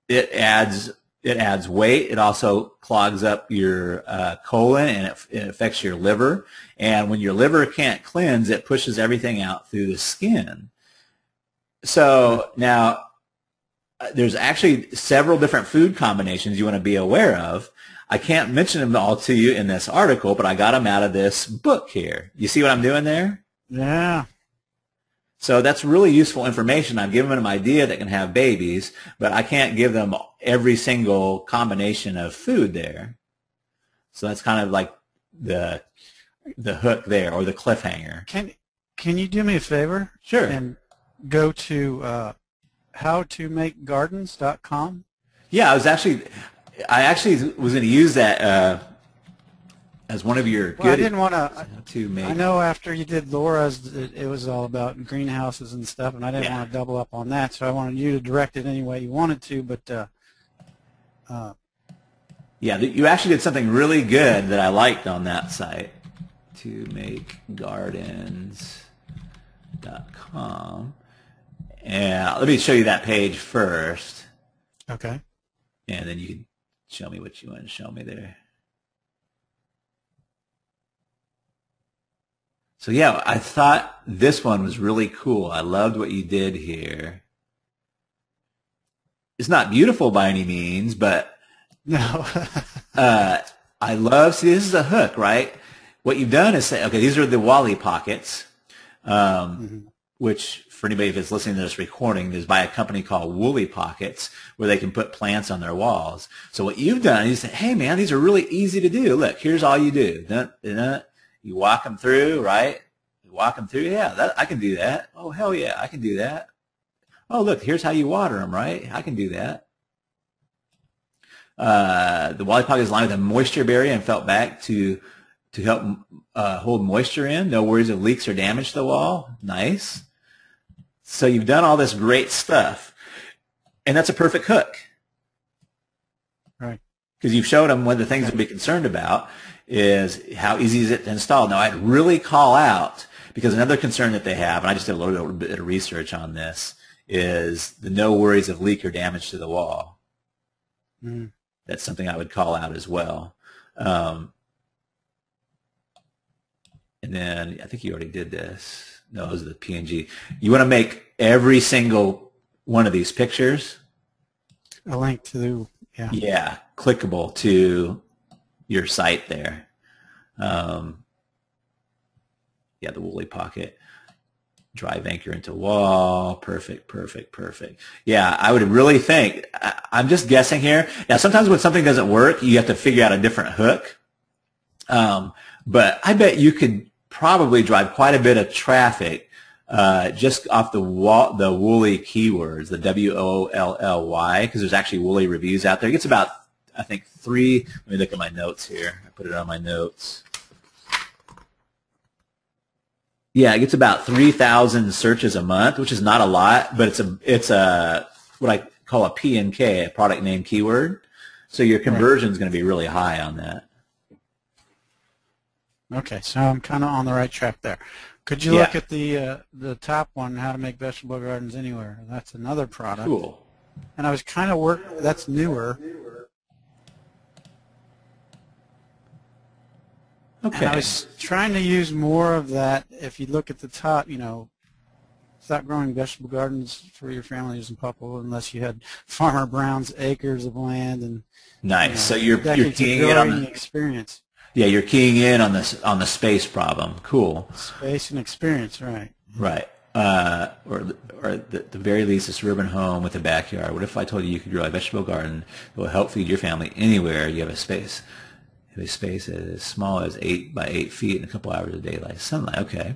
it adds weight. It also clogs up your colon, and it affects your liver. And when your liver can't cleanse, it pushes everything out through the skin. So now there's actually several different food combinations you want to be aware of. I can't mention them all to you in this article, but I got them out of this book here. You see what I'm doing there? Yeah. So that's really useful information. I've given them an idea that can have babies, but I can't give them every single combination of food there. So that's kind of like the hook there, or the cliffhanger. Can you do me a favor? Sure. And go to howtomakegardens.com? Yeah, I actually was going to use that as one of your good. I didn't want to make. I know after you did Laura's, it was all about greenhouses and stuff, and I didn't want to double up on that, so I wanted you to direct it any way you wanted to. But you actually did something really good that I liked on that site. ToMakeGardens.com, and let me show you that page first. Okay. And then you can show me what you want to show me there. So yeah, I thought this one was really cool. I loved what you did here. It's not beautiful by any means, but no. I love, see, this is a hook, right? What you've done is say, okay, these are the Wally pockets, which for anybody that's listening to this recording is by a company called Woolly Pockets, where they can put plants on their walls. So what you've done is you say, hey man, these are really easy to do. Look, here's all you do. You walk them through, right? You walk them through. Yeah, I can do that. Oh, hell yeah, I can do that. Oh, look, here's how you water them, right? I can do that. The Wally Pocket is lined with a moisture barrier and felt back to help hold moisture in. No worries of leaks or damage to the wall. Nice. So you've done all this great stuff, and that's a perfect hook. Right. Because you've showed them one of the things to be concerned about is how easy is it to install. Now, I'd really call out, because another concern that they have, and I just did a little bit of research on this, is the no worries of leak or damage to the wall. Mm. That's something I would call out as well. And then I think you already did this. No, those are the PNG. You want to make every single one of these pictures A link to yeah, clickable to your site there. Yeah, the Woolly Pocket. Drive anchor into wall. Perfect, perfect, perfect. Yeah, I would really think, I'm just guessing here. Now, sometimes when something doesn't work, you have to figure out a different hook. But I bet you could probably drive quite a bit of traffic just off the Woolly keywords, the WOLLY, because there's actually Woolly reviews out there. It gets about, I think, let me look at my notes here. I put it on my notes. Yeah, it gets about 3,000 searches a month, which is not a lot, but it's a what I call a PNK, a product name keyword. So your conversion is going to be really high on that. Okay, so I'm kind of on the right track there. Could you look at the top one, how to make vegetable gardens anywhere? That's another product. Cool. And I was kind of that's newer. Okay. And I was trying to use more of that. If you look at the top, stop growing vegetable gardens for your family using Pupple unless you had Farmer Brown's acres of land and nice. So you're keying in on the experience. Yeah, you're keying in on the space problem. Cool. Space and experience, right? Right. Or at the very least, a suburban home with a backyard. What if I told you could grow a vegetable garden that will help feed your family anywhere you have a space? A space as small as 8 by 8 feet and a couple hours of daylight sunlight. Okay.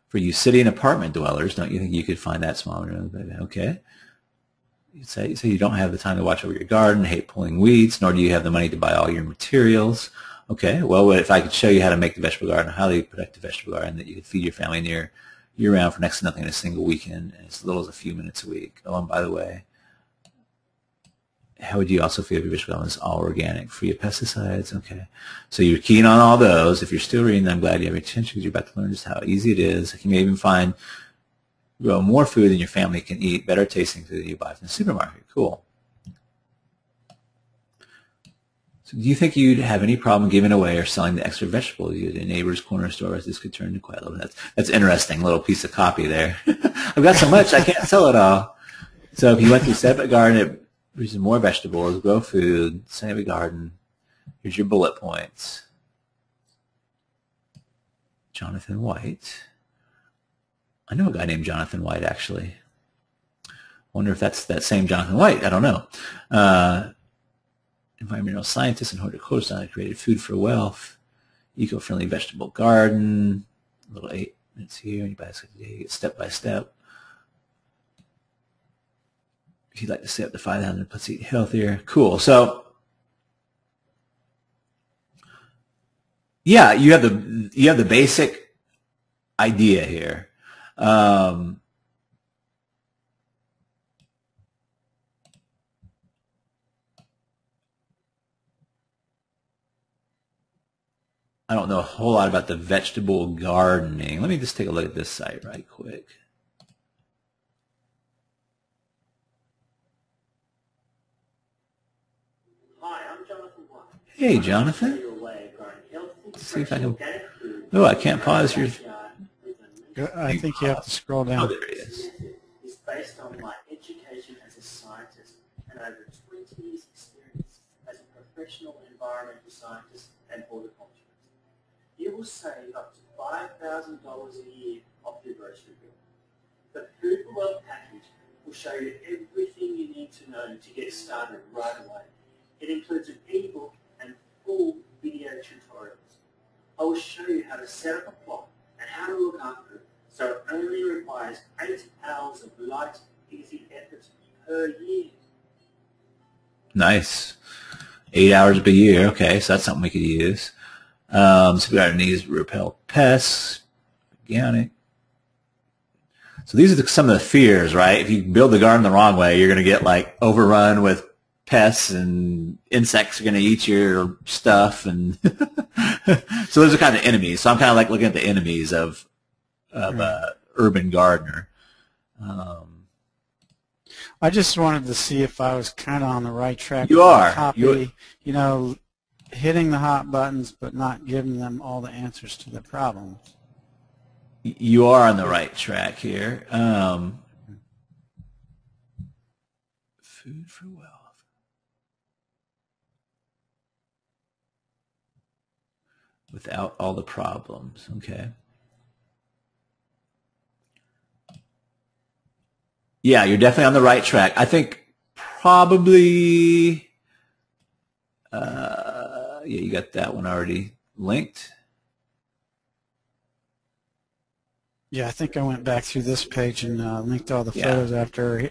For you city and apartment dwellers, don't you think you could find that small room? Okay. You say you don't have the time to watch over your garden, hate pulling weeds, nor do you have the money to buy all your materials. Okay. Well, if I could show you how to make the vegetable garden, a highly productive vegetable garden that you could feed your family year-round for next to nothing in a single weekend, and as little as a few minutes a week. Oh, and by the way, how would you also feel if your vegetable garden was all organic, free of pesticides? Okay. So you're keen on all those. If you're still reading, I'm glad you have your attention because you're about to learn just how easy it is. You may even grow more food than your family can eat, better tasting food than you buy from the supermarket. Cool. So do you think you'd have any problem giving away or selling the extra vegetables you did? Neighbors, corner stores, this could turn into quite a little. That's interesting, little piece of copy there. I've got so much, I can't sell it all. So if you went to a separate garden, it produces more vegetables, grow food, save a garden. Here's your bullet points. Jonathan White. I know a guy named Jonathan White, actually. Wonder if that's that same Jonathan White. I don't know. Environmental scientist and horticulturist created food for wealth. Eco-friendly vegetable garden. A little 8 minutes here. You buy a step by step. If you'd like to stay up to 5,000, let's eat healthier. Cool. So, yeah, you have the basic idea here. I don't know a whole lot about the vegetable gardening. Let me just take a look at this site right quick. Hey, Jonathan. Let's see if I can. Oh, I can't pause your. I think you have to scroll down. Oh, there he is. Is based on my education as a scientist and over 20 years' experience as a professional environmental scientist and horticulturist. You will save up to $5,000 a year off your grocery bill. The Food for Wealth package will show you everything you need to know to get started right away. It includes an ebook and full video tutorials. I will show you how to set up a plot and how to look after it, so it only requires 8 hours of light, easy effort per year. Nice. 8 hours per year. Okay, so that's something we could use. So we got our needs to repel pests, organic. So these are some of the fears, right? If you build the garden the wrong way, you're going to get like overrun with pests and insects are going to eat your stuff, and so those are kind of enemies. So I'm kind of like looking at the enemies of urban gardener. I just wanted to see if I was kind of on the right track. You are. Copy, you know, hitting the hot buttons, but not giving them all the answers to the problems. You are on the right track here. Food for wealth. Without all the problems, okay. Yeah, you're definitely on the right track. I think probably, yeah, you got that one already linked. Yeah, I think I went back through this page and linked all the photos after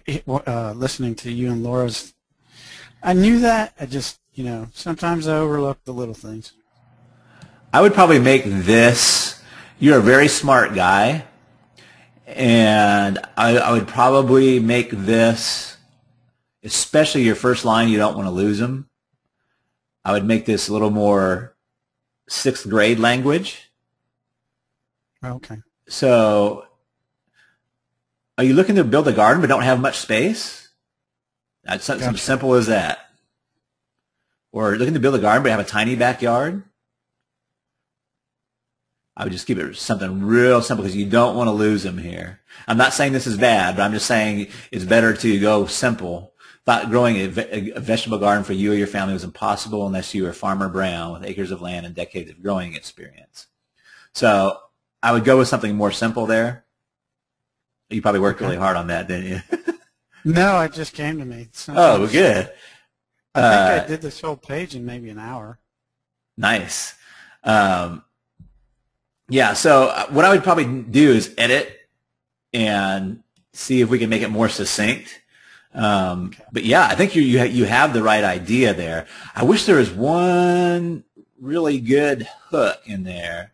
listening to you and Laura's. I knew that. I just, you know, sometimes I overlook the little things. I would probably make this, you're a very smart guy, and I would probably make this, especially your first line, you don't want to lose them. I would make this a little more 6th grade language. Okay. So, are you looking to build a garden but don't have much space? That's something simple as that. Or looking to build a garden but have a tiny backyard? I would just keep it something real simple because you don't want to lose them here. I'm not saying this is bad, but I'm just saying it's better to go simple. Thought growing a vegetable garden for you or your family was impossible unless you were Farmer Brown with acres of land and decades of growing experience. So I would go with something more simple there. You probably worked really hard on that, didn't you? No, it just came to me. Oh, good. I think I did this whole page in maybe an hour. Nice. Yeah, so what I would probably do is edit and see if we can make it more succinct. But yeah, I think you have the right idea there. I wish there was one really good hook in there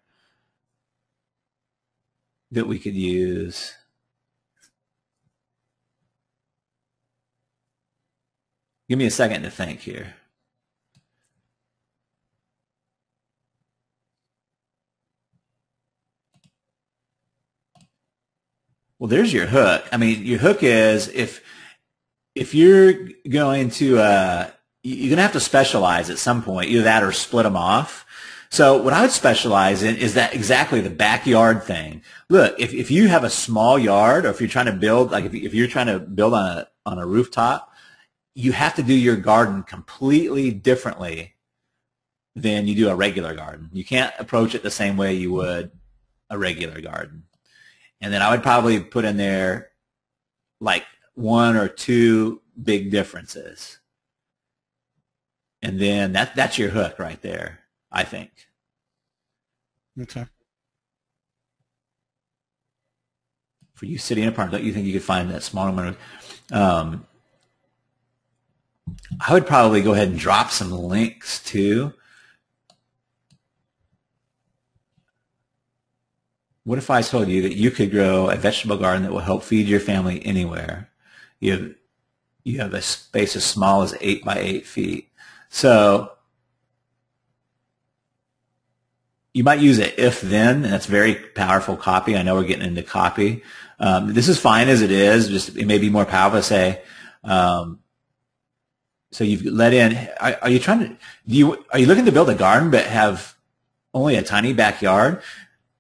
that we could use. Give me a second to think here. Well, there's your hook. I mean, your hook is if you're going to you're going to have to specialize at some point, either that or split them off. So what I would specialize in is that exactly the backyard thing. Look, if you have a small yard, or if you're trying to build, like if you're trying to build on a rooftop, you have to do your garden completely differently than you do a regular garden. You can't approach it the same way you would a regular garden. And then I would probably put in there like 1 or 2 big differences. And then that's your hook right there, I think. Okay. For you sitting in a park, don't you think you could find that small amount of... I would probably go ahead and drop some links too. What if I told you that you could grow a vegetable garden that will help feed your family anywhere? You have a space as small as 8 by 8 feet. So you might use an if-then, and that's very powerful copy. I know we're getting into copy. This is fine as it is. Just it may be more powerful to say. So you've let in. Are you trying to? Are you looking to build a garden but have only a tiny backyard?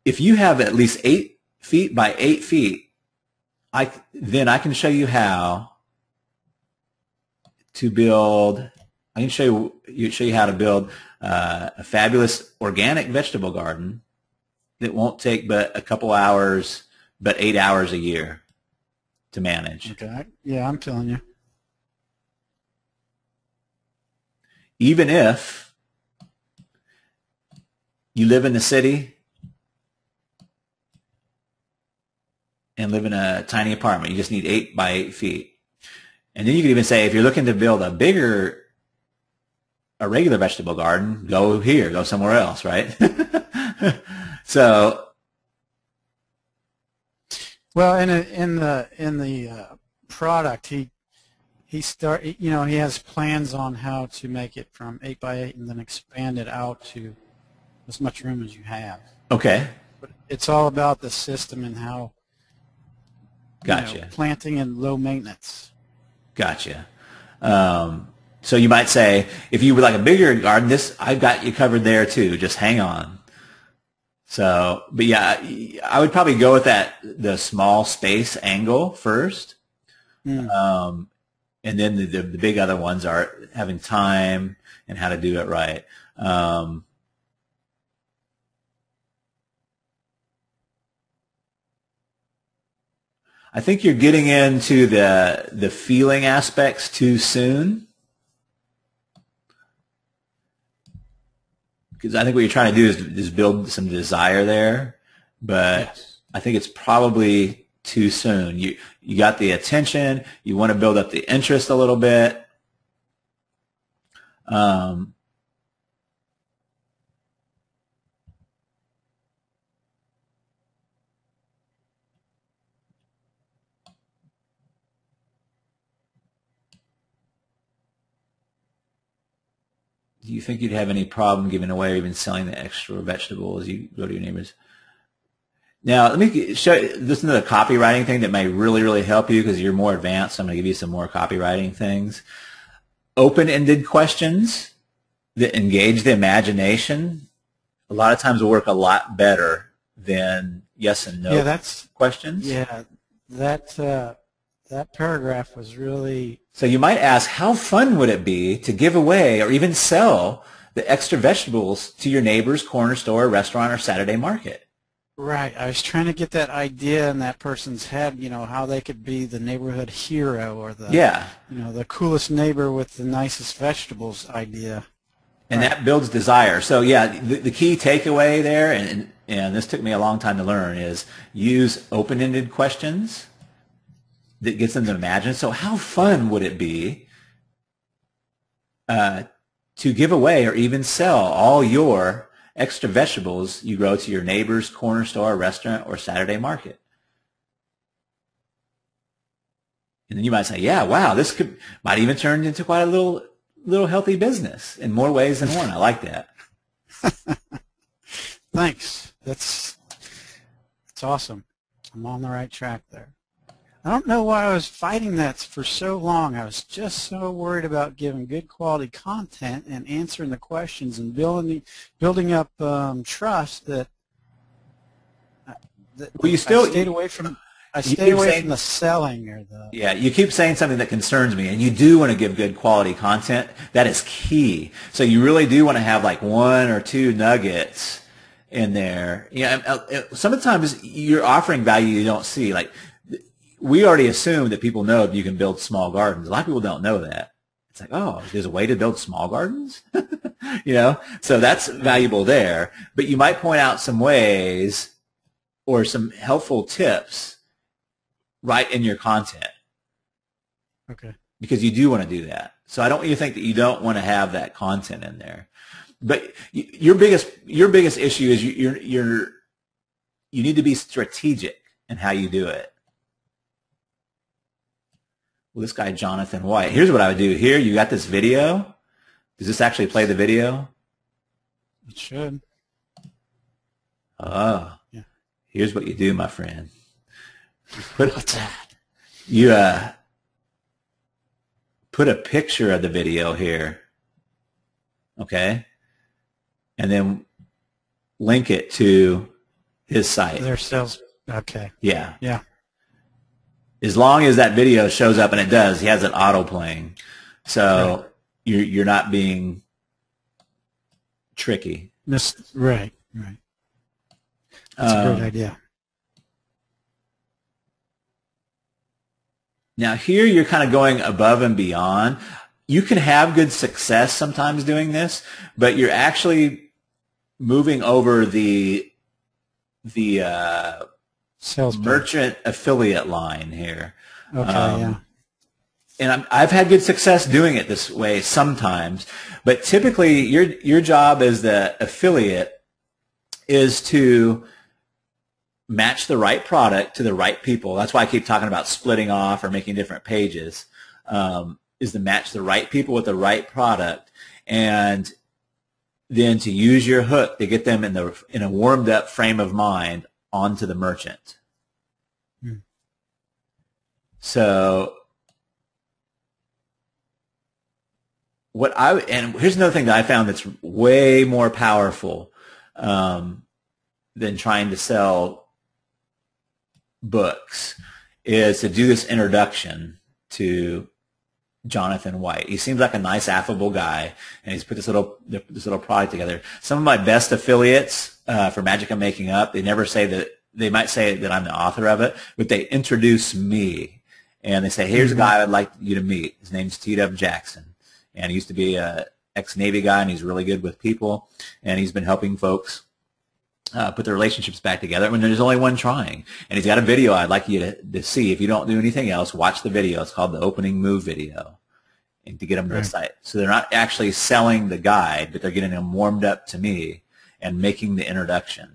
If you have at least 8 feet by 8 feet, then I can show you how to build. I can show you how to build a fabulous organic vegetable garden that won't take but a couple hours, but 8 hours a year to manage. Okay. Yeah, I'm telling you. Even if you live in the city and live in a tiny apartment, you just need 8 by 8 feet. And then you could even say if you're looking to build a bigger a regular vegetable garden, go here, go somewhere else, right? So, Well, in the product, he he has plans on how to make it from 8x8 and then expand it out to as much room as you have. okay, But it's all about the system and how gotcha. planting and low maintenance. Gotcha. So you might say, if you would like a bigger garden, I've got you covered there too. Just hang on. So, but yeah, I would probably go with the small space angle first. And then the big other ones are having time and how to do it right. I think you're getting into the feeling aspects too soon, because I think what you're trying to do is build some desire there, but Yes. I think it's probably too soon. You got the attention, you want to build up the interest a little bit. Do you think you'd have any problem giving away or even selling the extra vegetables you go to your neighbors? Now, let me show you this is another copywriting thing that may really, really help you because you're more advanced. So I'm going to give you some more copywriting things. Open-ended questions that engage the imagination a lot of times will work a lot better than yes and no questions. Yeah, that paragraph was really... So you might ask, how fun would it be to give away or even sell the extra vegetables to your neighbor's corner store, restaurant, or Saturday market? Right. I was trying to get that idea in that person's head, how they could be the neighborhood hero or the coolest neighbor with the nicest vegetables idea. And that builds desire. So yeah, the key takeaway there, and this took me a long time to learn, is use open-ended questions that gets them to imagine. So how fun would it be to give away or even sell all your extra vegetables you grow to your neighbor's corner store, restaurant, or Saturday market? And then you might say, yeah, wow, this might even turn into quite a little healthy business in more ways than one. I like that. Thanks. That's awesome. I'm on the right track there. I don't know why I was fighting that for so long. I was just so worried about giving good quality content and answering the questions and building up trust that well, you still I stayed away from. I stayed away from the selling or the. Yeah, you keep saying something that concerns me, and you do want to give good quality content. That is key. So you really do want to have like one or two nuggets in there. Sometimes you're offering value you don't see. Like, we already assume that people know that you can build small gardens. A lot of people don't know that. It's like, oh, there's a way to build small gardens? So that's valuable there. But you might point out some ways or some helpful tips right in your content. Okay. Because you do want to do that. So I don't want you to think that you don't want to have that content in there. But your biggest issue is you need to be strategic in how you do it. Well, this guy, Jonathan White, here's what I would do. Here, you got this video. Does this actually play the video? It should. Oh. Yeah. Here's what you do, my friend. What's that? You put a picture of the video here, okay? And then link it to his site. Their sales. Okay. Yeah. Yeah. As long as that video shows up, and it does, he has it auto playing, so right. You're not being tricky. Right. That's a great idea. Now here you're kind of going above and beyond. You can have good success sometimes doing this, but you're actually moving over the sales merchant affiliate line here. Okay, yeah. and I've had good success doing it this way sometimes, but typically your job as the affiliate is to match the right product to the right people. That's why I keep talking about splitting off or making different pages, is to match the right people with the right product, and then to use your hook to get them in a warmed up frame of mind onto the merchant. So and here's another thing that I found that's way more powerful than trying to sell books, is to do this introduction to Jonathan White. He seems like a nice, affable guy, and he's put this little product together. Some of my best affiliates for Magic and Making Up, they never say that. They might say that I'm the author of it, but they introduce me, and they say, "Here's a guy I'd like you to meet. His name's T.W. Jackson, and he used to be a ex-Navy guy, and he's really good with people, and he's been helping folks put their relationships back together when there's only one trying. And he's got a video I'd like you to see. If you don't do anything else, watch the video. It's called the opening move video, and to get them to the site. So they're not actually selling the guide, but they're getting them warmed up to me and making the introduction.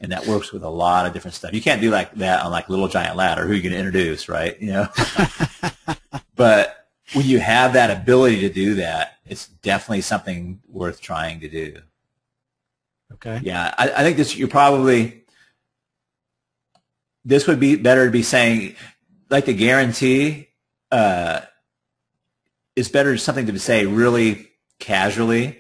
And that works with a lot of different stuff. You can't do like that on like Little Giant Ladder. Who are you going to introduce, right? You know. But when you have that ability to do that, it's definitely something worth trying to do. Okay. Yeah, I think this would be better to be saying, like the guarantee is better something to say really casually.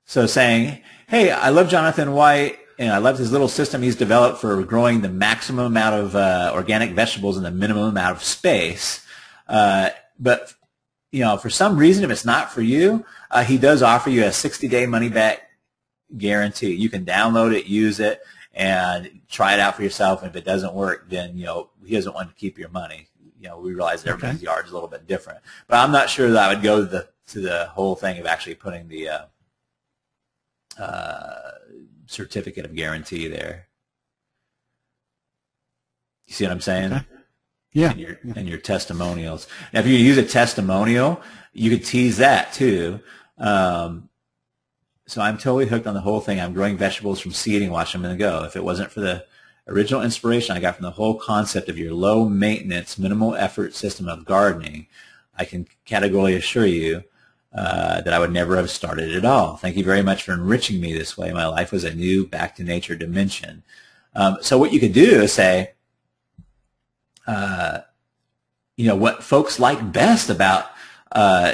So saying, hey, I love Jonathan White, and I love his little system he's developed for growing the maximum amount of organic vegetables in the minimum amount of space. But you know, for some reason, if it's not for you, he does offer you a 60-day money-back guarantee. You can download it, use it, and try it out for yourself. And if it doesn't work, then you know he doesn't want to keep your money. You know, we realize that everybody's yard is a little bit different, but I'm not sure that I would go to the whole thing of actually putting the certificate of guarantee there. You see what I'm saying? Okay. Yeah. And your testimonials. Now, if you use a testimonial, you could tease that too. So I'm totally hooked on the whole thing. I'm growing vegetables from seeding, watching them go. If it wasn't for the original inspiration I got from the whole concept of your low maintenance, minimal effort system of gardening, I can categorically assure you that I would never have started at all. Thank you very much for enriching me this way. My life was a new back to nature dimension. So what you could do is say, you know, what folks like best about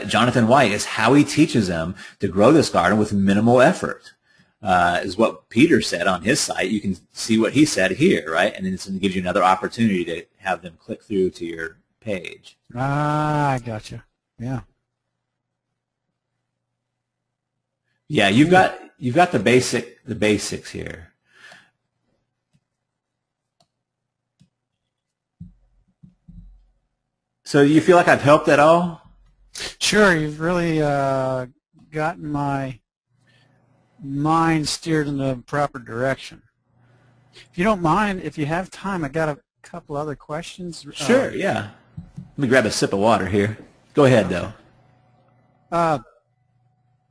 Jonathan White is how he teaches them to grow this garden with minimal effort. Is what Peter said on his site. You can see what he said here, right? And then it gives you another opportunity to have them click through to your page. Ah, I gotcha. Yeah. Yeah, you've got the basics here. So do you feel like I've helped at all? Sure, you've really gotten my mind steered in the proper direction. If you don't mind, if you have time, I got a couple other questions. Sure, yeah. Let me grab a sip of water here. Go ahead, though.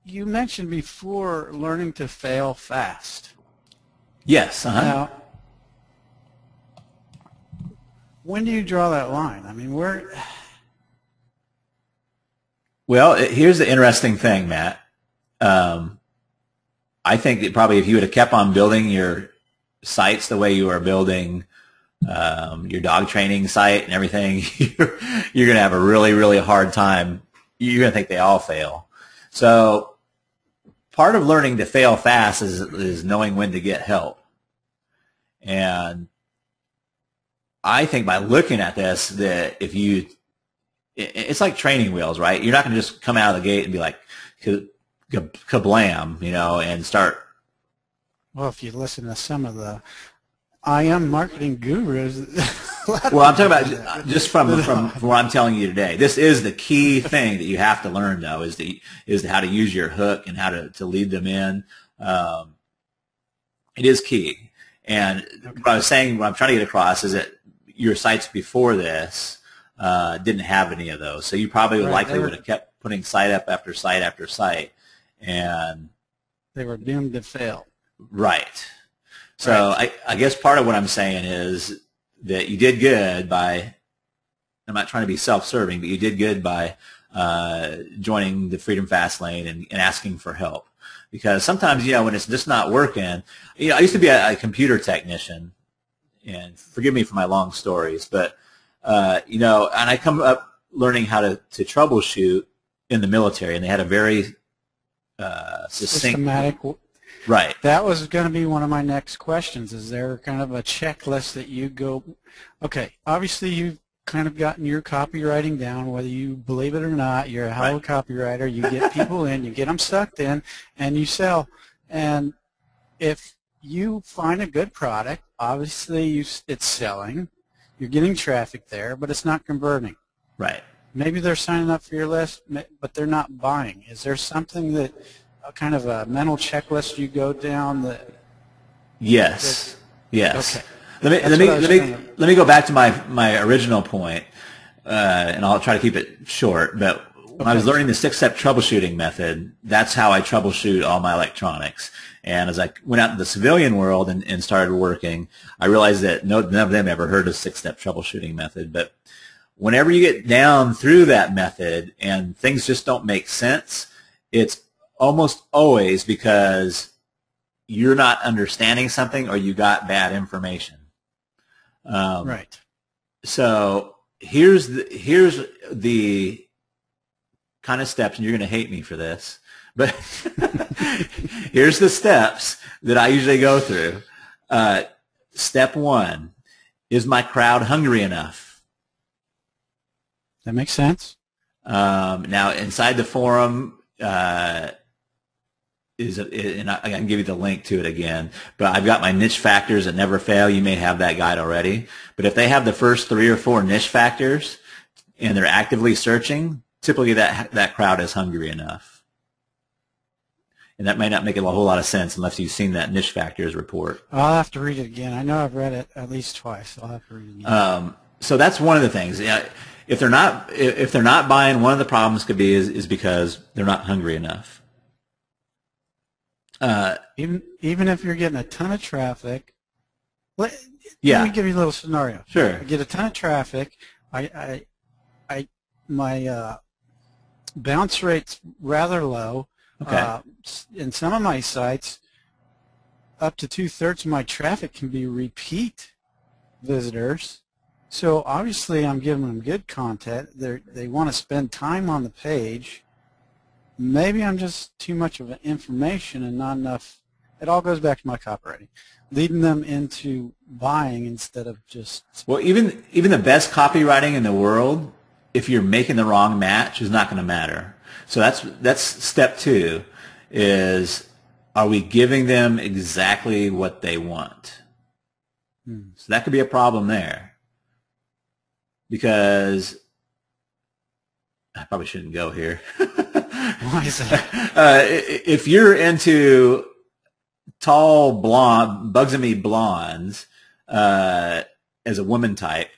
You mentioned before learning to fail fast. Yes. Now, when do you draw that line? I mean, where? Well, here's the interesting thing, Matt. I think that probably if you would have kept on building your sites the way you are building your dog training site and everything, you're going to have a really, really hard time. You're going to think they all fail. So part of learning to fail fast is knowing when to get help. And I think by looking at this, that if you, it's like training wheels, right? You're not going to just come out of the gate and be like, kablam, you know, and start. Well, if you listen to some of the IM marketing gurus. Well, I'm talking about just from what I'm telling you today. This is the key thing that you have to learn, though, is how to use your hook and how to lead them in. It is key. And what I was saying, what I'm trying to get across is that your sites before this, didn't have any of those. So you probably likely would have kept putting site up after site after site, and they were doomed to fail. Right. So I guess part of what I'm saying is that you did good by, I'm not trying to be self-serving, but you did good by joining the Freedom FastLane and asking for help. Because sometimes, when it's just not working, I used to be a computer technician, and forgive me for my long stories, but, and I come up learning how to troubleshoot in the military, and they had a very systematic. Right. That was going to be one of my next questions. Is there kind of a checklist that you go, okay, obviously you've kind of gotten your copywriting down, whether you believe it or not. You're a hell of a copywriter. You get people in, you get them sucked in, and you sell. And if you find a good product, obviously it's selling. You're getting traffic there, but it's not converting. Right. Maybe they're signing up for your list, but they're not buying. Is there something that, kind of a mental checklist you go down that? Yes. Yes. Okay. Let me go back to my original point, and I'll try to keep it short. But when I was learning the 6-step troubleshooting method, that's how I troubleshoot all my electronics. And as I went out into the civilian world and started working, I realized that none of them ever heard of 6-step troubleshooting method. But whenever you get down through that method and things just don't make sense, it's almost always because you're not understanding something or you got bad information. Right. So here's the kind of steps, and you're going to hate me for this, but here's the steps that I usually go through. Step 1, is my crowd hungry enough? That makes sense. Now, inside the forum, and I can give you the link to it again, but I've got my niche factors that never fail. You may have that guide already. But if they have the first 3 or 4 niche factors and they're actively searching, typically that crowd is hungry enough. And that may not make a whole lot of sense unless you've seen that niche factors report. I'll have to read it again. I know I've read it at least twice. I'll have to read it again. So that's one of the things. If they're not buying, one of the problems could be is because they're not hungry enough. Even if you're getting a ton of traffic, let me give you a little scenario. Sure. I get a ton of traffic. My bounce rate's rather low. Okay. In some of my sites, up to 2/3 of my traffic can be repeat visitors. So obviously, I'm giving them good content. They want to spend time on the page. Maybe I'm just too much of an information and not enough. It all goes back to my copywriting, leading them into buying instead of just. Well, even the best copywriting in the world, if you're making the wrong match, is not going to matter. So that's step 2, is are we giving them exactly what they want? So that could be a problem there, because I probably shouldn't go here. Why is that? If you're into tall blonde, Bugs and Me blondes as a woman type,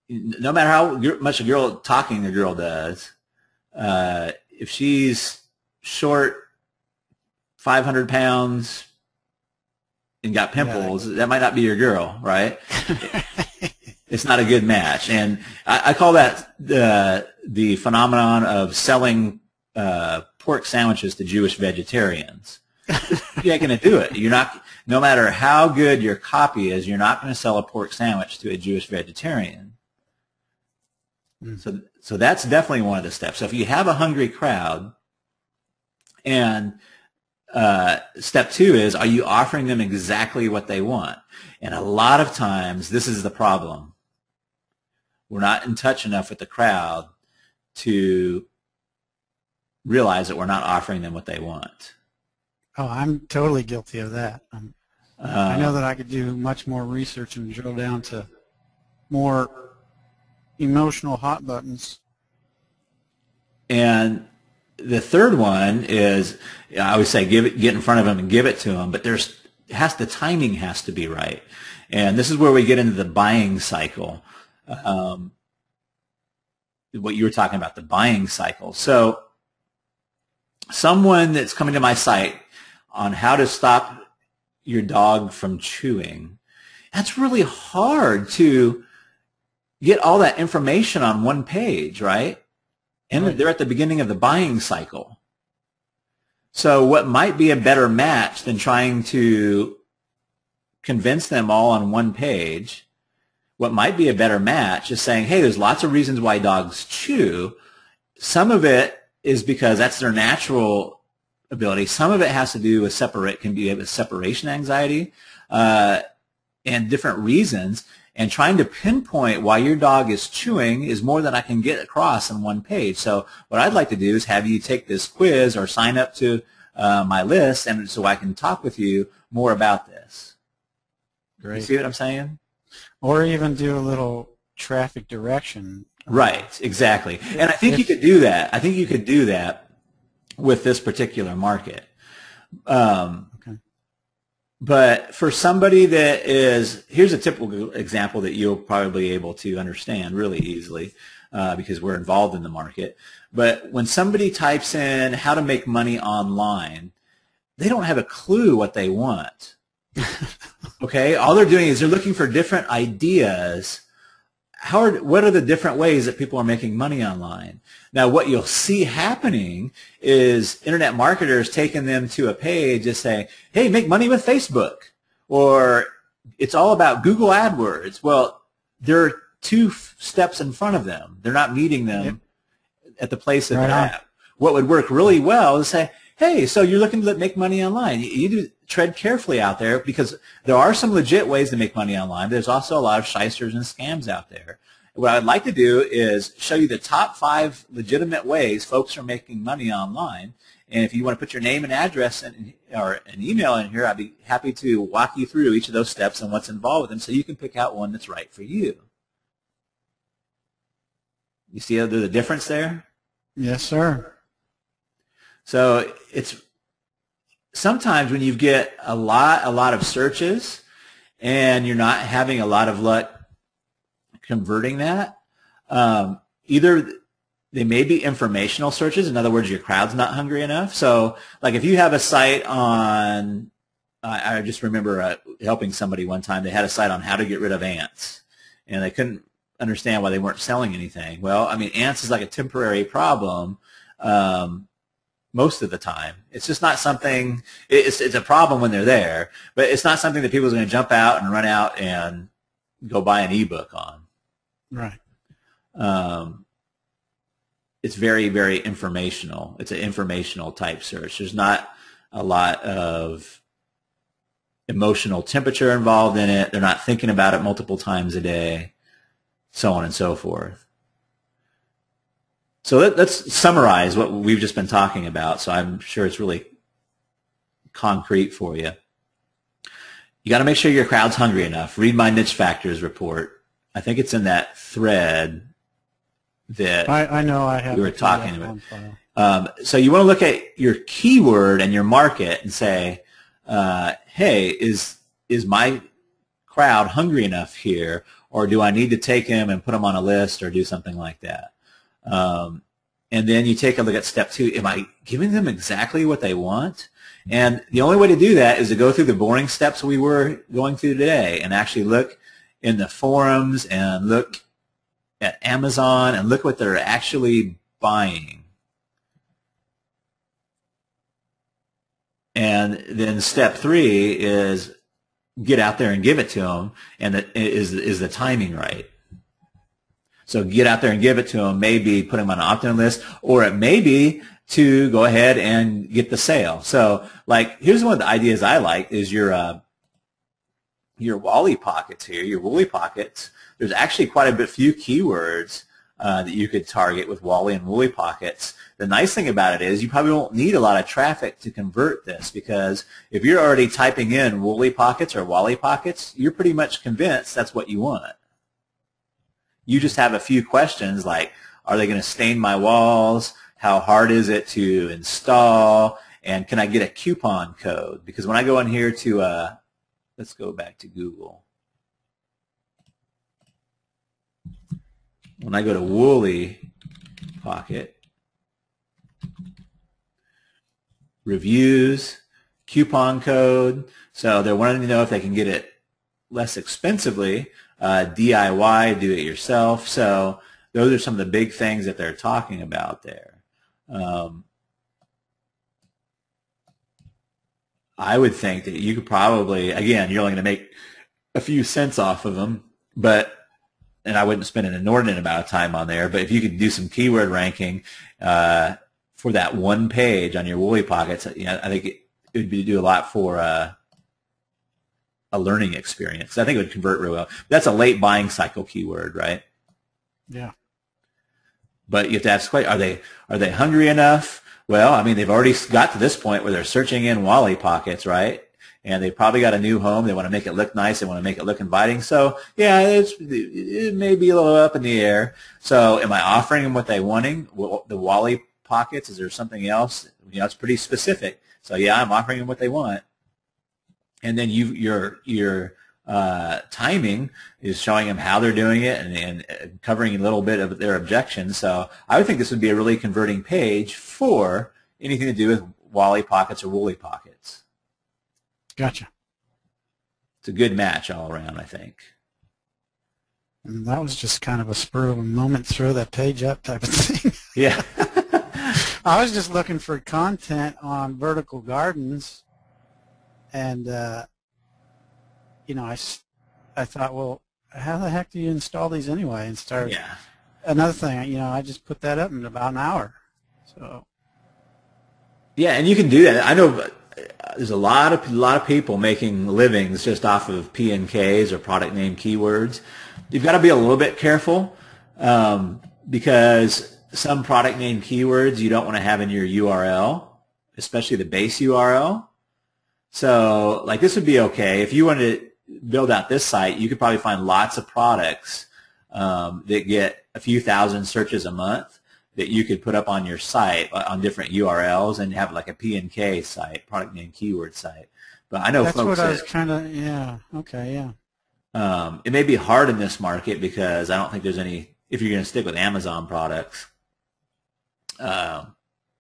no matter how much talking a girl does, if she's short, 500 pounds, and got pimples, that might not be your girl, right? It's not a good match. And I call that the phenomenon of selling pork sandwiches to Jewish vegetarians. You ain't going to do it. You're not, no matter how good your copy is, you're not going to sell a pork sandwich to a Jewish vegetarian. So that's definitely one of the steps. So if you have a hungry crowd, and step 2 is, are you offering them exactly what they want? And a lot of times, this is the problem. We're not in touch enough with the crowd to realize that we're not offering them what they want. Oh, I'm totally guilty of that. I know that I could do much more research and drill down to more emotional hot buttons. And the third one is, I always say, get in front of them and give it to them, but the timing has to be right. And this is where we get into the buying cycle. what you were talking about, the buying cycle. So someone that's coming to my site on how to stop your dog from chewing, that's really hard to get all that information on one page, right? And Right. they're at the beginning of the buying cycle. So what might be a better match than trying to convince them all on one page, what might be a better match is saying, hey, there's lots of reasons why dogs chew. Some of it is because that's their natural ability. Some of it has to do with separation anxiety and different reasons. And trying to pinpoint why your dog is chewing is more than I can get across on one page. So what I'd like to do is have you take this quiz or sign up to my list, and so I can talk with you more about this. Great. You see what I'm saying? Or even do a little traffic direction. Right, exactly. And I think you could do that. I think you could do that with this particular market. Okay. But for somebody that is, here's a typical example that you'll probably be able to understand really easily because we're involved in the market. But when somebody types in how to make money online, they don't have a clue what they want. Okay? All they're doing is they're looking for different ideas. What are the different ways that people are making money online? Now, what you'll see happening is internet marketers taking them to a page and saying, hey, make money with Facebook, or it's all about Google AdWords. Well, they're two steps in front of them. They're not meeting them at the place that they're at. What would work really well is say, hey, so you're looking to make money online. You do tread carefully out there because there are some legit ways to make money online. But there's also a lot of shysters and scams out there. What I'd like to do is show you the top 5 legitimate ways folks are making money online. And if you want to put your name and address or an email in here, I'd be happy to walk you through each of those steps and what's involved with them so you can pick out one that's right for you. You see the difference there? Yes, sir. So it's sometimes when you get a lot of searches and you're not having a lot of luck converting that, either they may be informational searches. In other words, your crowd's not hungry enough. So like if you have a site on, I just remember helping somebody one time. They had a site on how to get rid of ants, and they couldn't understand why they weren't selling anything. Well, I mean, ants is like a temporary problem. Most of the time. It's just not something, it's a problem when they're there, but it's not something that people are going to jump out and run out and go buy an ebook on. Right. It's very, very informational. It's an informational type search. There's not a lot of emotional temperature involved in it. They're not thinking about it multiple times a day, so on and so forth. So let's summarize what we've just been talking about, so I'm sure it's really concrete for you. You got to make sure your crowd's hungry enough. Read my niche factors report. I think it's in that thread that I know I have we were talking about. So you want to look at your keyword and your market and say, hey, is my crowd hungry enough here, or do I need to take him and put him on a list or do something like that? And then you take a look at step 2. Am I giving them exactly what they want? And the only way to do that is to go through the boring steps we were going through today and actually look in the forums and look at Amazon and look what they're actually buying. And then step 3 is get out there and give it to them, and is the timing right? So get out there and give it to them, maybe put them on an opt-in list, or it may be to go ahead and get the sale. So like, here's one of the ideas I like is your Wally pockets here, your Woolly pockets. There's actually quite a few keywords that you could target with Wally and Woolly pockets. The nice thing about it is you probably won't need a lot of traffic to convert this, because if you're already typing in Woolly pockets or Wally pockets, you're pretty much convinced that's what you want. You just have a few questions like, are they going to stain my walls? How hard is it to install? And can I get a coupon code? Because when I go in here to, let's go back to Google. When I go to Woolly pocket, reviews, coupon code. So they're wanting to know if they can get it less expensively, DIY, do it yourself. So those are some of the big things that they're talking about there. I would think that you could probably, again, you're only going to make a few cents off of them, and I wouldn't spend an inordinate amount of time on there, but if you could do some keyword ranking for that one page on your Woolly Pockets, I think it would do a lot for a learning experience. I think it would convert really well. That's a late buying cycle keyword, right? Yeah. But you have to ask, are they hungry enough? Well, I mean, they've already got to this point where they're searching in Woolly Pockets, right? And they've probably got a new home. They want to make it look nice. They want to make it look inviting. So, yeah, it may be a little up in the air. So am I offering them what they're wanting? The Woolly Pockets, is there something else? It's pretty specific. So, yeah, I'm offering them what they want. And then your timing is showing them how they're doing it and covering a little bit of their objections. So I would think this would be a really converting page for anything to do with Woolly Pockets or Woolly Pockets. Gotcha. It's a good match all around, I think. And that was just kind of a spur of a moment, throw that page up type of thing. Yeah. I was just looking for content on vertical gardens, and I thought, well, how the heck do you install these anyway? And started. Yeah. Another thing, I just put that up in about an hour. So. Yeah, and you can do that. I know there's a lot of people making livings just off of P&Ks or product name keywords. You've got to be a little bit careful because some product name keywords you don't want to have in your URL, especially the base URL. So, like, this would be okay. If you wanted to build out this site, you could probably find lots of products that get a few thousand searches a month that you could put up on your site on different URLs and have like a P&K site, product name keyword site. But I know that's folks what I was kind of, yeah, okay, yeah. It may be hard in this market because I don't think there's any, if you're going to stick with Amazon products,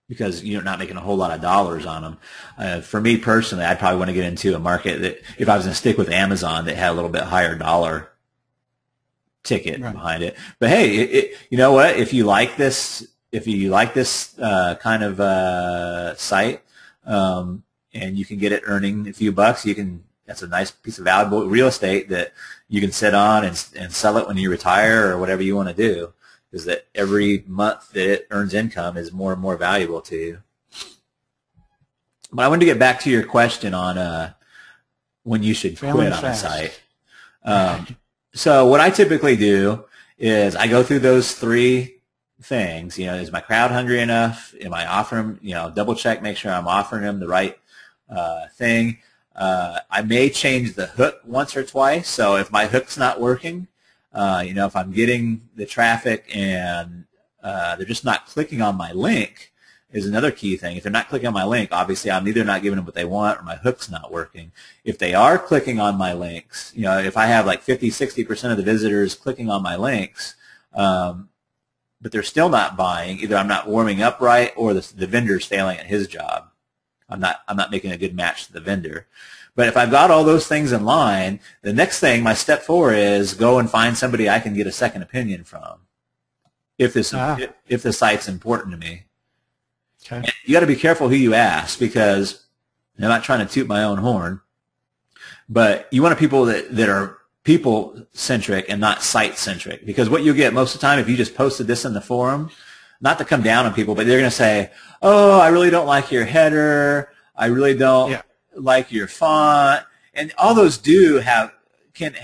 because you're not making a whole lot of dollars on them. For me personally, I'd probably want to get into a market that, if I was going to stick with Amazon, that had a little bit higher dollar ticket behind it. But hey, you know what? If you like this kind of site, and you can get it earning a few bucks, that's a nice piece of valuable real estate that you can sit on and sell it when you retire or whatever you want to do. Is that every month that it earns income is more and more valuable to you. But I wanted to get back to your question on when you should quit on a site. So what I typically do is I go through those three things. Is my crowd hungry enough? Am I offering them, double check, make sure I'm offering them the right thing. I may change the hook once or twice. So if my hook's not working, if I'm getting the traffic and they're just not clicking on my link, is another key thing. If they're not clicking on my link, obviously I'm either not giving them what they want or my hook's not working. If they are clicking on my links, if I have like 50-60% of the visitors clicking on my links, but they're still not buying, either I'm not warming up right or the vendor's failing at his job. I'm not making a good match to the vendor. But if I've got all those things in line, the next thing, my step 4 is go and find somebody I can get a second opinion from if the site's important to me. Okay. And you got to be careful who you ask, because I'm not trying to toot my own horn, but you want people that are people-centric and not site-centric, because what you get most of the time, if you just posted this in the forum, not to come down on people, but they're going to say, oh, I really don't like your header, I really don't like your font, and all those can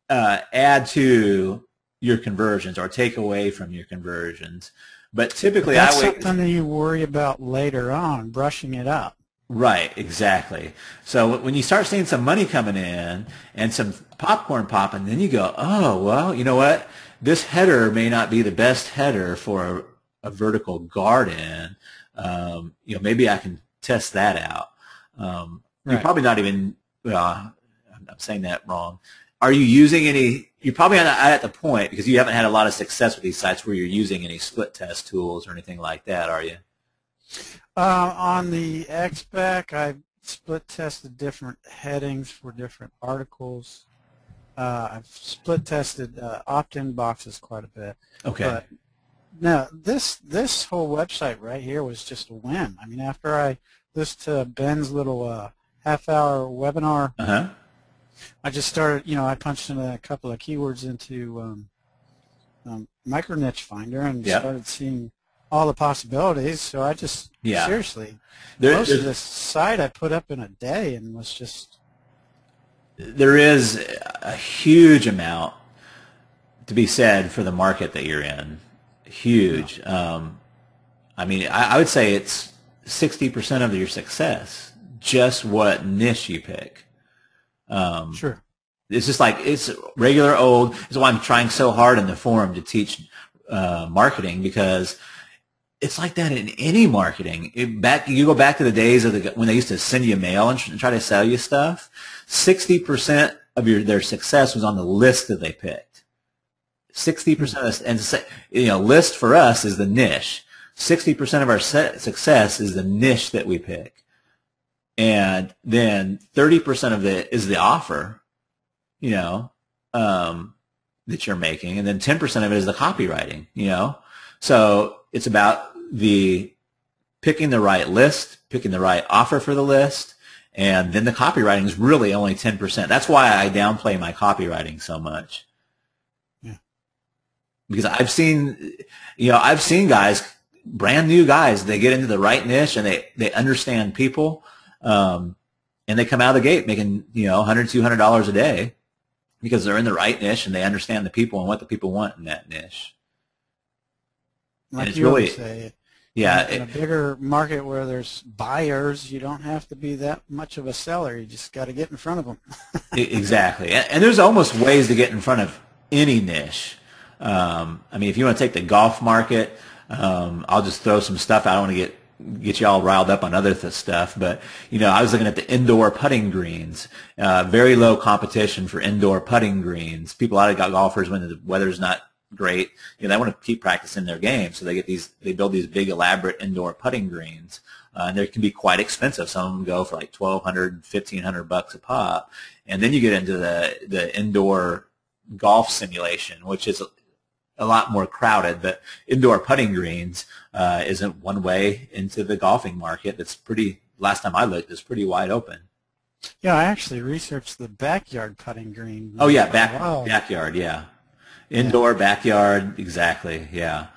add to your conversions or take away from your conversions. But typically, that's something that you worry about later on, brushing it up. Right, exactly. So when you start seeing some money coming in and some popcorn popping, then you go, oh, well, you know what? This header may not be the best header for a vertical garden. Maybe I can test that out. You're probably not even, well, I'm saying that wrong. are you using any? You're probably not at the point because you haven't had a lot of success with these sites where you're using any split test tools or anything like that, are you? On the XBAC, I split tested different headings for different articles. I've split tested opt-in boxes quite a bit. Okay. But no, this whole website right here was just a win. I mean, after I listened to Ben's little half-hour webinar, I just started, I punched in a couple of keywords into micro niche finder and started seeing all the possibilities. So I just seriously, most of this site I put up in a day and was just. There is a huge amount to be said for the market that you're in. Huge. Yeah. I mean, I would say it's 60% of your success, just what niche you pick. Sure. It's just like it's regular old. That's why I'm trying so hard in the forum to teach marketing, because it's like that in any marketing. You go back to the days of when they used to send you mail and try to sell you stuff. 60% of their success was on the list that they picked. 60% of this, and list for us is the niche. 60% of our success is the niche that we pick, and then 30% of it is the offer, that you're making, and then 10% of it is the copywriting. So it's about the picking the right list, picking the right offer for the list, and then the copywriting is really only 10%. That's why I downplay my copywriting so much. Yeah. Because I've seen guys, brand new guys, they get into the right niche and they understand people, and they come out of the gate making, $100, $200 a day because they're in the right niche and they understand the people and what the people want in that niche. Like it's you really, always say, in a bigger market where there's buyers, you don't have to be that much of a seller. You just got to get in front of them. Exactly. And there's almost ways to get in front of any niche. If you want to take the golf market, I'll just throw some stuff. I don't want to get you all riled up on other stuff, but I was looking at the indoor putting greens. Very low competition for indoor putting greens. A lot of golfers, when the weather's not great, they want to keep practicing their game, so they build these big elaborate indoor putting greens, and they can be quite expensive. Some of them go for like $1,200, $1,500 a pop, and then you get into the indoor golf simulation, which is a lot more crowded. But indoor putting greens isn't one way into the golfing market. That's last time I looked, it's pretty wide open. Yeah, I actually researched the backyard putting green. Oh yeah, backyard, yeah. Indoor, backyard, exactly, yeah.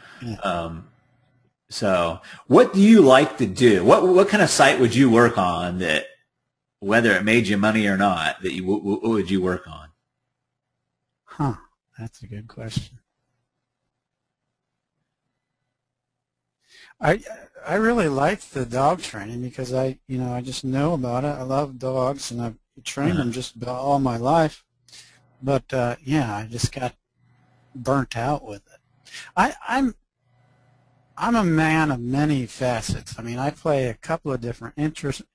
So what do you like to do? What kind of site would you work on that, whether it made you money or not, what would you work on? Huh, that's a good question. I really like the dog training because I just know about it. I love dogs and I've trained them just about all my life. But I just got burnt out with it. I'm a man of many facets. I mean, I play a couple of different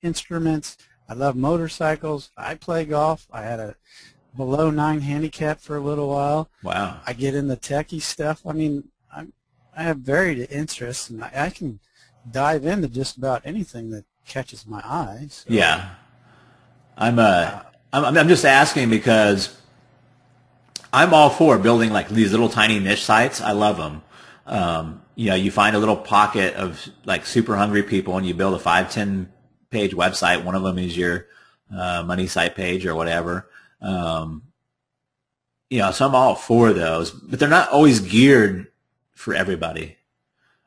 instruments. I love motorcycles. I play golf. I had a below 9 handicap for a little while. Wow. I get into techie stuff. I mean, I have varied interests, and I can dive into just about anything that catches my eye. So. Yeah. I'm just asking because I'm all for building like these little tiny niche sites. I love them. You find a little pocket of like super hungry people and you build a 5-10 page website. One of them is your money site page or whatever. So I'm all for those, but they're not always geared for everybody.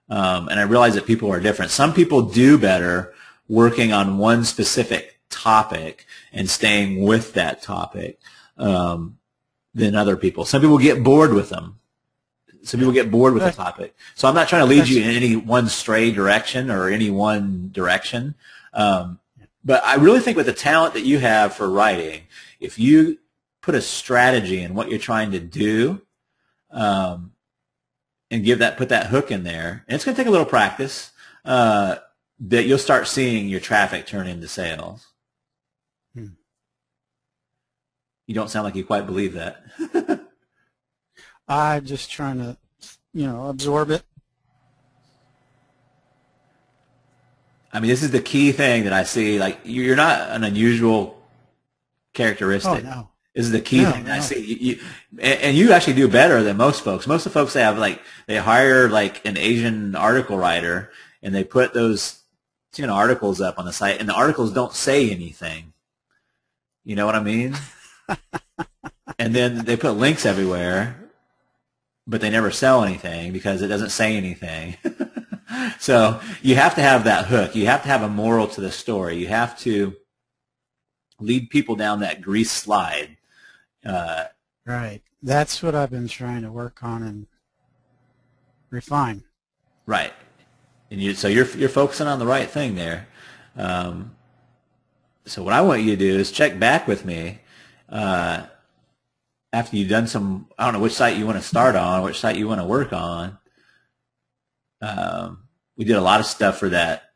And I realize that people are different. Some people do better working on one specific topic and staying with that topic than other people. Some people get bored with them. Some people get bored with the topic. So I'm not trying to lead you in any one stray direction or any one direction. But I really think with the talent that you have for writing, if you put a strategy in what you're trying to do, and put that hook in there, and it's going to take a little practice, that you'll start seeing your traffic turn into sales. You don't sound like you quite believe that. I'm just trying to, absorb it. I mean, this is the key thing that I see. Like, you're not an unusual characteristic. Oh, no. This is the key No, thing that I no. see. And you actually do better than most folks. Most of the folks, they hire like an Asian article writer, and they put those, articles up on the site, and the articles don't say anything. You know what I mean? And then they put links everywhere, but they never sell anything because it doesn't say anything. So you have to have that hook. You have to have a moral to the story. You have to lead people down that grease slide. Right. That's what I've been trying to work on and refine. Right. And so you're focusing on the right thing there. So what I want you to do is check back with me after you've done some. I don't know which site you want to start on, which site you want to work on. We did a lot of stuff for that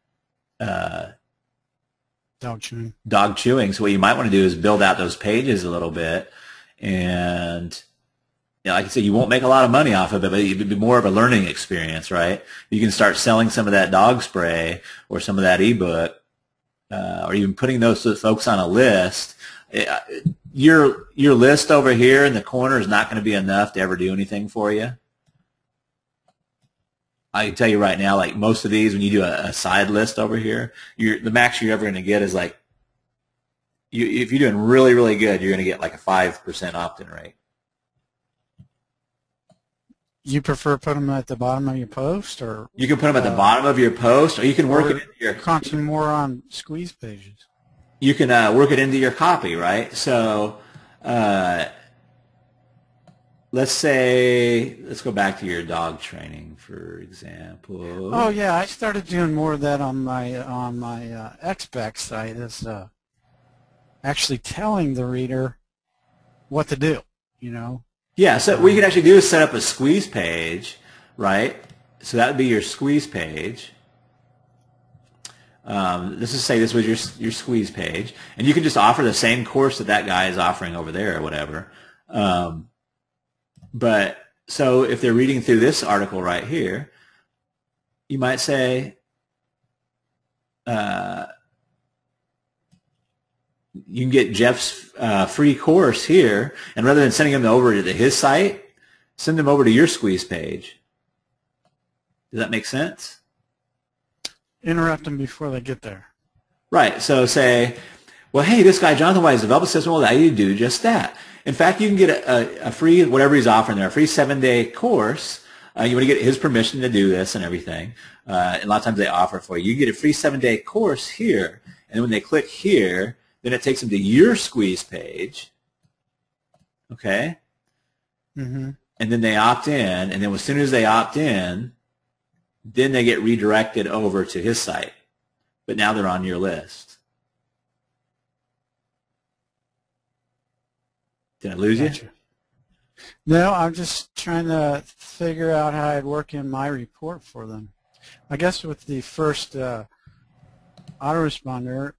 Dog chewing. Dog chewing. So what you might want to do is build out those pages a little bit, and like I said, you won't make a lot of money off of it, but it'd be more of a learning experience, right? You can start selling some of that dog spray or some of that ebook, or even putting those folks on a list. Your list over here in the corner is not going to be enough to ever do anything for you. I can tell you right now, like most of these, when you do a side list over here, the max you're ever going to get is like, if you're doing really, really good, you're going to get like a 5% opt-in rate. You prefer put them at the bottom of your post, or you can put them at the bottom of your post, or you can work it into your concentrate more on squeeze pages. You can work it into your copy, right? So let's go back to your dog training, for example. Oh yeah, I started doing more of that on my XBAC site. Is actually telling the reader what to do. Yeah, so what you can actually do is set up a squeeze page, right? So that would be your squeeze page. Let's just say this was your squeeze page, and you can just offer the same course that guy is offering over there or whatever. But so if they're reading through this article right here, you might say, you can get Jeff's free course here, and rather than sending them over to his site, send them over to your squeeze page. Does that make sense? Interrupt them before they get there. Right. So say, well, hey, this guy, Jonathan White, has developed a system will allow you to do just that. In fact, you can get a free, whatever he's offering there, a free 7-day course. You want to get his permission to do this and everything. And a lot of times they offer it for you. You get a free 7-day course here, and when they click here, then it takes them to your squeeze page, okay? Mm-hmm. And then they opt in, and then as soon as they opt in, then they get redirected over to his site. But now they're on your list. Did I lose you? No, I'm just trying to figure out how I'd work in my report for them. I guess with the first autoresponder,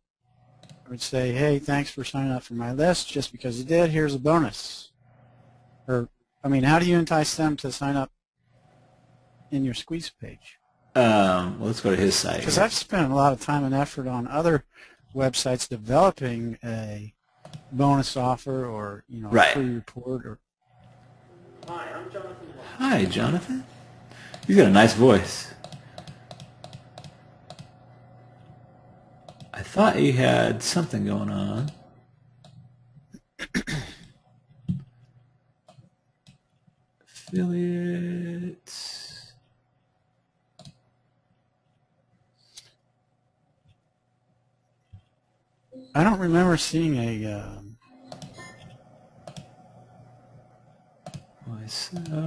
I would say, hey, thanks for signing up for my list. Just because you did, here's a bonus. Or, I mean, how do you entice them to sign up in your squeeze page? Well, let's go to his site. Because I've spent a lot of time and effort on other websites developing a bonus offer or, right. a free report. Or. Hi, I'm Jonathan. Hi, Jonathan. He's got a nice voice. I thought he had something going on. Affiliates. I don't remember seeing a... So it's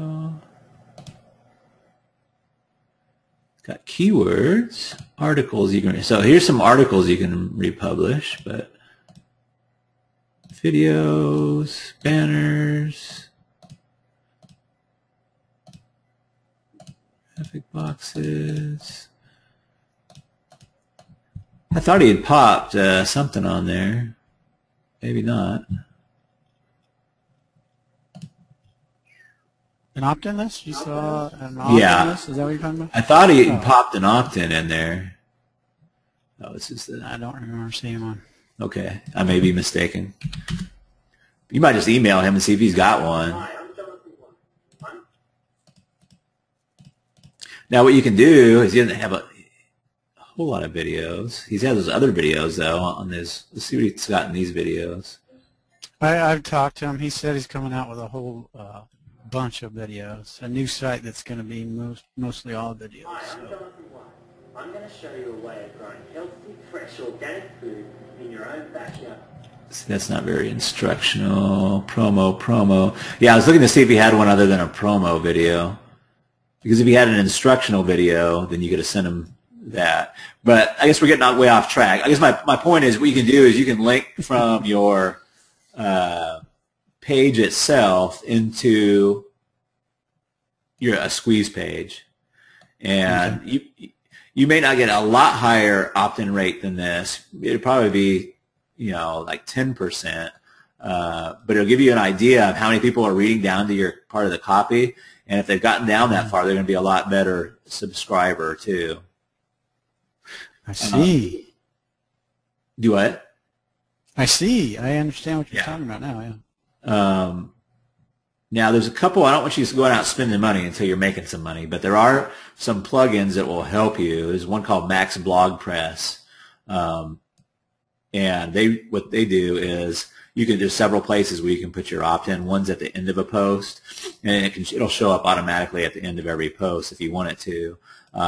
got keywords, articles you can. So here's some articles you can republish, but videos, banners, graphic boxes. I thought he had popped something on there. Maybe not. An opt-in list? You saw an opt-in Yeah. list? Is that what you're talking about? I thought he Oh, popped an opt-in in there. Oh, it's just I don't remember seeing one. okay. I may be mistaken. You might just email him and see if he's got one. Hi, I'm Jonathan White. I'm Now, what you can do is he doesn't have a whole lot of videos. He's had those other videos, though, on his. Let's see what he's got in these videos. I've talked to him. He said he's coming out with a whole bunch of videos, a new site that's going to be mostly all videos. Hi, I'm So. Jonathan White. I'm going to show you a way of growing healthy, fresh, organic food in your own backyard. See, that's not very instructional. Promo. Yeah, I was looking to see if he had one other than a promo video. Because if he had an instructional video, then you could have sent him that. But I guess we're getting way off track. I guess my point is what you can do is you can link from your page itself into a squeeze page. And you may not get a lot higher opt-in rate than this. It'd probably be, like 10%. But it'll give you an idea of how many people are reading down to your part of the copy. And if they've gotten down that far, they're going to be a lot better subscriber, too. I see. Do what? I see. I understand what you're talking about now, yeah. Now, there's a couple. I don't want you to go out spending money until you're making some money, but there are some plugins that will help you. There's one called Max Blog Press, and what they do is there's several places where you can put your opt-in. One's at the end of a post, and it'll show up automatically at the end of every post if you want it to.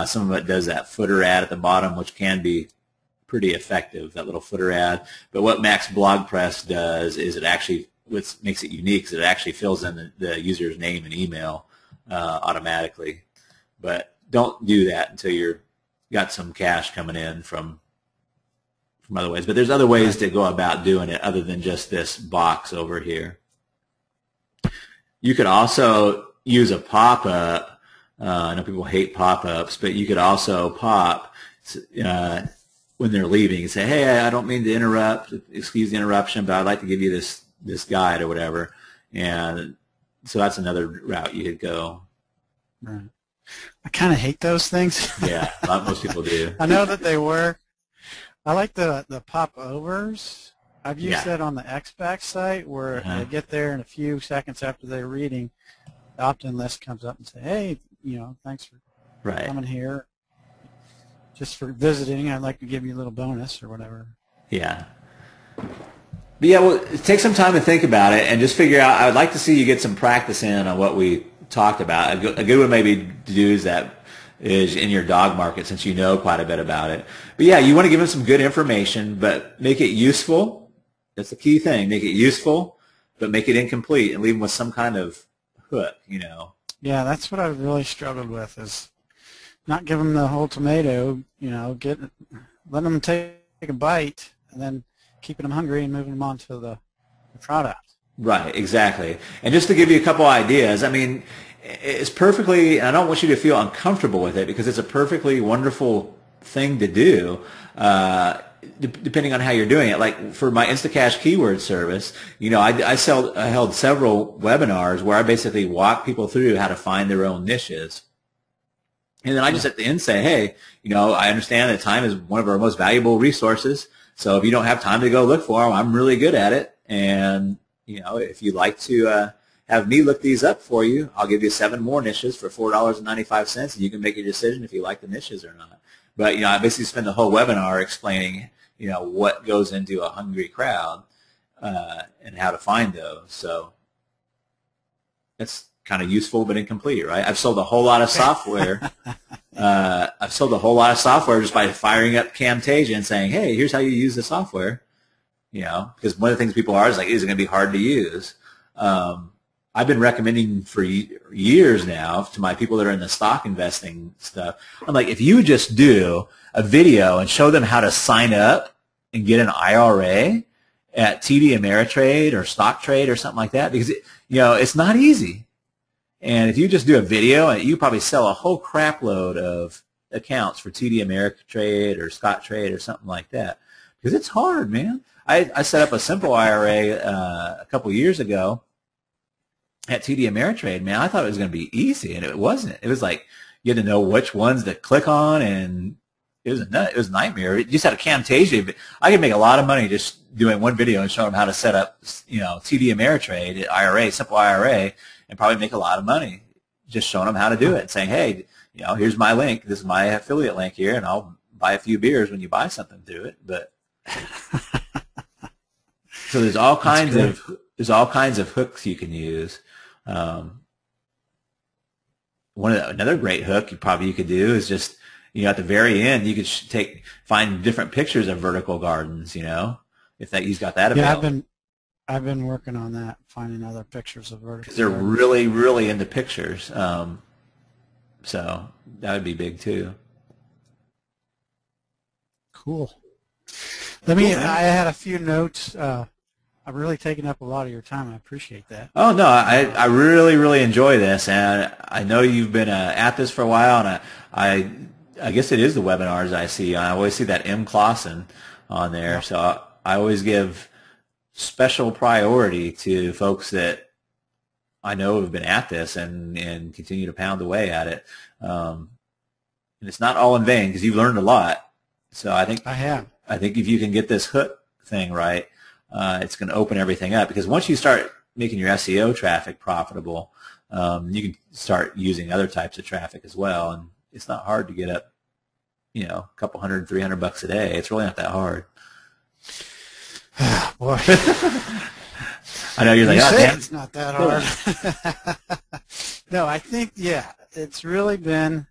Some of it does that footer ad at the bottom, which can be pretty effective, that little footer ad. But what Max Blog Press does is what makes it unique is it actually fills in the user's name and email automatically. But don't do that until you've got some cash coming in from other ways. But there's other ways to go about doing it other than just this box over here. You could also use a pop-up. I know people hate pop-ups, but you could also pop when they're leaving and say, hey, I don't mean to interrupt, excuse the interruption, but I'd like to give you this guide or whatever. And so that's another route you could go. Right. I kind of hate those things. Yeah, most people do. I know that they work. I like the pop-overs. I've used that on the XBack site where they get there in a few seconds after they're reading. The opt-in list comes up and say, hey, thanks for coming here. Just for visiting, I'd like to give you a little bonus or whatever. Yeah. But yeah, well, take some time to think about it and just figure out. I would like to see you get some practice in on what we talked about. A good one maybe to do is in your dog market, since you know quite a bit about it. But yeah, you want to give them some good information, but make it useful. That's the key thing. Make it useful, but make it incomplete and leave them with some kind of hook, Yeah, that's what I've really struggled with is not give them the whole tomato, let them take a bite and then keeping them hungry and moving them on to the product. Right, exactly. And just to give you a couple ideas, I mean, it's perfectly, and I don't want you to feel uncomfortable with it because it's a perfectly wonderful thing to do, depending on how you're doing it. Like for my Instacash keyword service, I held several webinars where I basically walk people through how to find their own niches. And then I just at the end say, hey, I understand that time is one of our most valuable resources. So if you don't have time to go look for them, I'm really good at it. And, if you'd like to have me look these up for you, I'll give you 7 more niches for $4.95, and you can make your decision if you like the niches or not. But, I basically spend the whole webinar explaining, what goes into a hungry crowd and how to find those. So that's kind of useful but incomplete, right? I've sold a whole lot of software. I've sold a whole lot of software just by firing up Camtasia and saying, hey, here's how you use the software. Because one of the things people is it going to be hard to use? I've been recommending for years now to my people that are in the stock investing stuff. I'm like, if you just do a video and show them how to sign up and get an IRA at TD Ameritrade or Stock Trade or something like that, because it's not easy. And if you just do a video, you probably sell a whole crap load of accounts for TD Ameritrade or Scott Trade or something like that. Because it's hard, man. I set up a simple IRA a couple years ago, at TD Ameritrade, man, I thought it was going to be easy, and it wasn't. It was like you had to know which ones to click on, and it was a nightmare. You just had a Camtasia. I could make a lot of money just doing one video and showing them how to set up, TD Ameritrade, IRA, simple IRA, and probably make a lot of money just showing them how to do it and saying, hey, here's my link. This is my affiliate link here, and I'll buy a few beers when you buy something through it. But so there's all kinds of hooks you can use. Another great hook you could do is just at the very end you could find different pictures of vertical gardens. If he's got that available. Yeah, I've been working on that, finding other pictures of vertical. Because they're really, really into pictures. So that would be big too. Cool. I had a few notes. I've really taken up a lot of your time. I appreciate that. Oh, no, I really, really enjoy this. And I know you've been at this for a while, and I guess it is the webinars I see. I always see that M. Clausen on there. Yeah. So I always give special priority to folks that I know have been at this and continue to pound away at it. And it's not all in vain because you've learned a lot. So I think if you can get this hook thing right, it's going to open everything up, because once you start making your SEO traffic profitable, you can start using other types of traffic as well, and it's not hard to get up, a couple $100, $300 a day. It's really not that hard. Boy, I know you're like, damn. It's not that hard. No, I think it's really been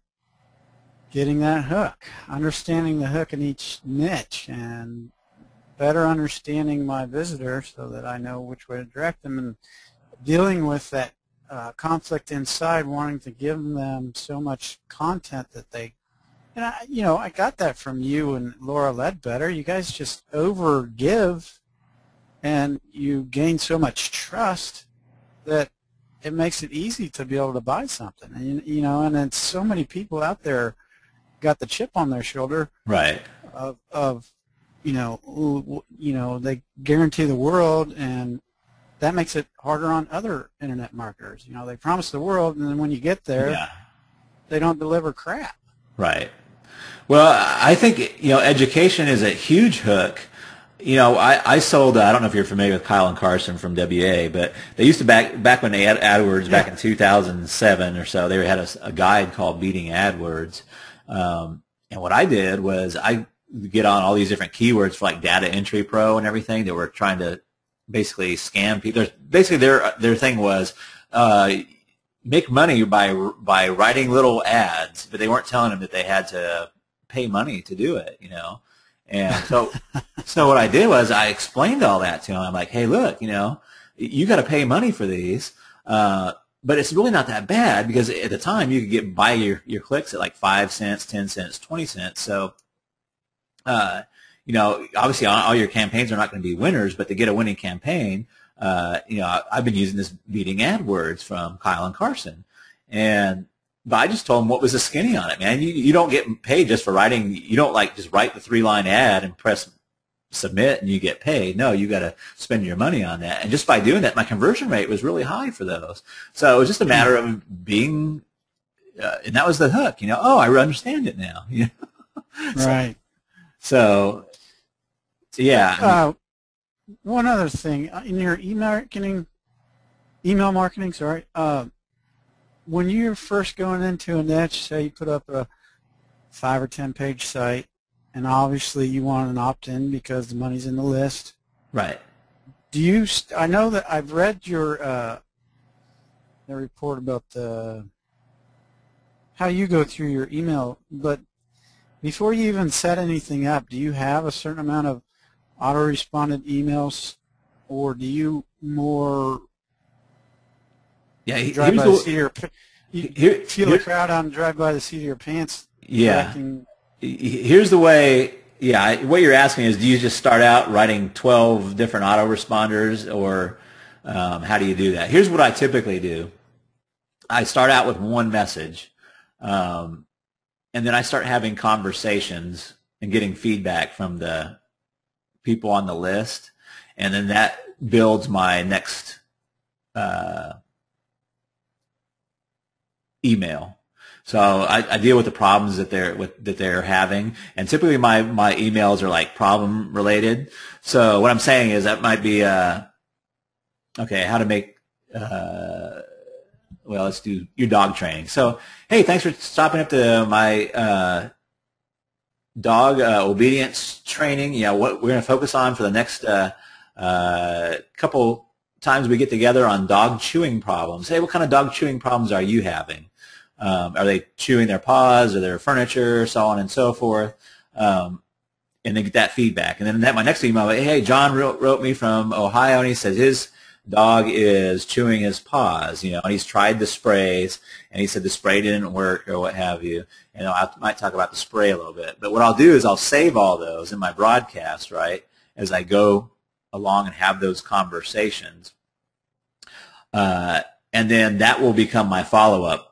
getting that hook, understanding the hook in each niche, and better understanding my visitors so that I know which way to direct them, and dealing with that conflict inside, wanting to give them so much content that they, and I got that from you and Laura Ledbetter. You guys just overgive, and you gain so much trust that it makes it easy to be able to buy something. And and then so many people out there got the chip on their shoulder, right? Of they guarantee the world, and that makes it harder on other internet marketers. They promise the world, and then when you get there, they don't deliver crap. Right. Well, I think, education is a huge hook. I sold, I don't know if you're familiar with Kyle and Carson from WA, but they used to back when they had AdWords back in 2007 or so, they had a guide called Beating AdWords. And what I did was I get on all these different keywords for like Data Entry Pro and everything that were trying to basically scam people. Basically, their thing was make money by writing little ads, but they weren't telling them that they had to pay money to do it, And so what I did was I explained all that to them. I'm like, hey, look, you got to pay money for these, but it's really not that bad, because at the time you could buy your clicks at like 5 cents, 10 cents, 20 cents. So obviously all your campaigns are not going to be winners, but to get a winning campaign, I've been using this Beating AdWords from Kyle and Carson, but I just told them what was the skinny on it, man. You don't get paid just for writing. You don't just write the 3-line ad and press submit and you get paid. No, you got to spend your money on that. And just by doing that, my conversion rate was really high for those. So it was just a matter of being, and that was the hook. I understand it now. Right. So yeah. One other thing, in your email marketing, sorry, when you're first going into a niche, say you put up a 5 or 10 page site, and obviously you want an opt-in because the money's in the list. Right. I know that I've read your the report about how you go through your email, but before you even set anything up, do you have a certain amount of auto-responded emails, or do you more drive by the seat of your feel the crowd out and drive by the seat of your pants? Yeah. Here's the way. Yeah, what you're asking is, do you just start out writing 12 different autoresponders, or how do you do that? Here's what I typically do. I start out with one message, and then I start having conversations and getting feedback from the people on the list, and then that builds my next email. So I deal with the problems that they're having, and typically my emails are like problem related. So what I'm saying is that might be okay, how to make well, let's do your dog training. So hey, thanks for stopping up to my dog obedience training. You know what we're going to focus on for the next couple times we get together on dog chewing problems. Hey, what kind of dog chewing problems are you having? Are they chewing their paws or their furniture, so on and so forth? And then get that feedback. And then my next email, hey, John wrote me from Ohio, and he says his dog is chewing his paws, and he's tried the sprays, and he said the spray didn't work or what have you. And I might talk about the spray a little bit. But what I'll do is I'll save all those in my broadcast, right, as I go along and have those conversations. And then that will become my follow-up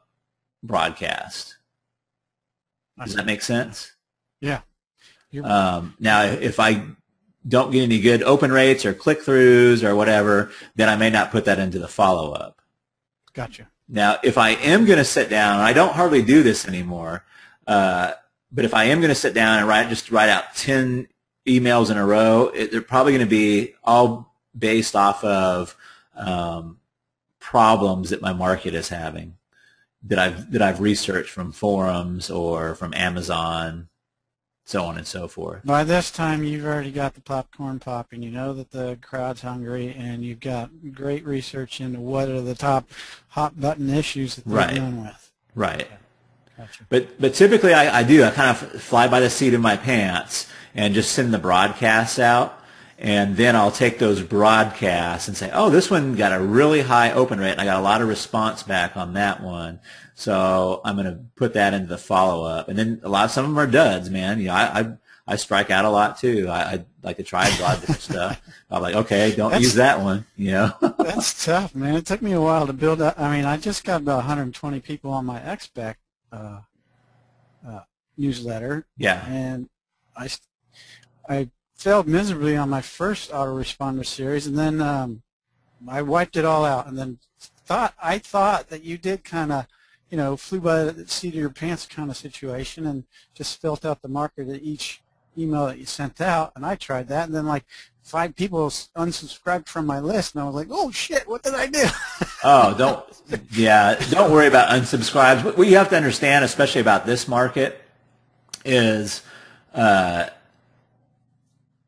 broadcast. Does that make sense? Yeah. Now, if I don't get any good open rates or click-throughs or whatever, then I may not put that into the follow-up. Gotcha. Now, if I am going to sit down, I don't hardly do this anymore, but if I am going to sit down and write out 10 emails in a row, they're probably going to be all based off of problems that my market is having, that I've researched from forums or from Amazon, so on and so forth. By this time, you've already got the popcorn popping. You know that the crowd's hungry, and you've got great research into what are the top hot button issues that they're dealing with. Right. Yeah. Gotcha. But typically I kind of fly by the seat of my pants and just send the broadcasts out. And then I'll take those broadcasts and say, oh, this one got a really high open rate, and I got a lot of response back on that one. So I'm going to put that into the follow-up. And then some of them are duds, man. I strike out a lot, too. I like to try a lot of different stuff. I'm like, okay, don't use that one, That's tough, man. It took me a while to build up. I mean, I just got about 120 people on my XBAC newsletter. Yeah. And I failed miserably on my first autoresponder series, and then I wiped it all out, and then I thought that you did kind of, flew by the seat of your pants kind of situation and just filled out the market at each email that you sent out, and I tried that, and then like 5 people unsubscribed from my list, and I was like, oh shit, what did I do? Oh, don't worry about unsubscribes. What you have to understand, especially about this market, is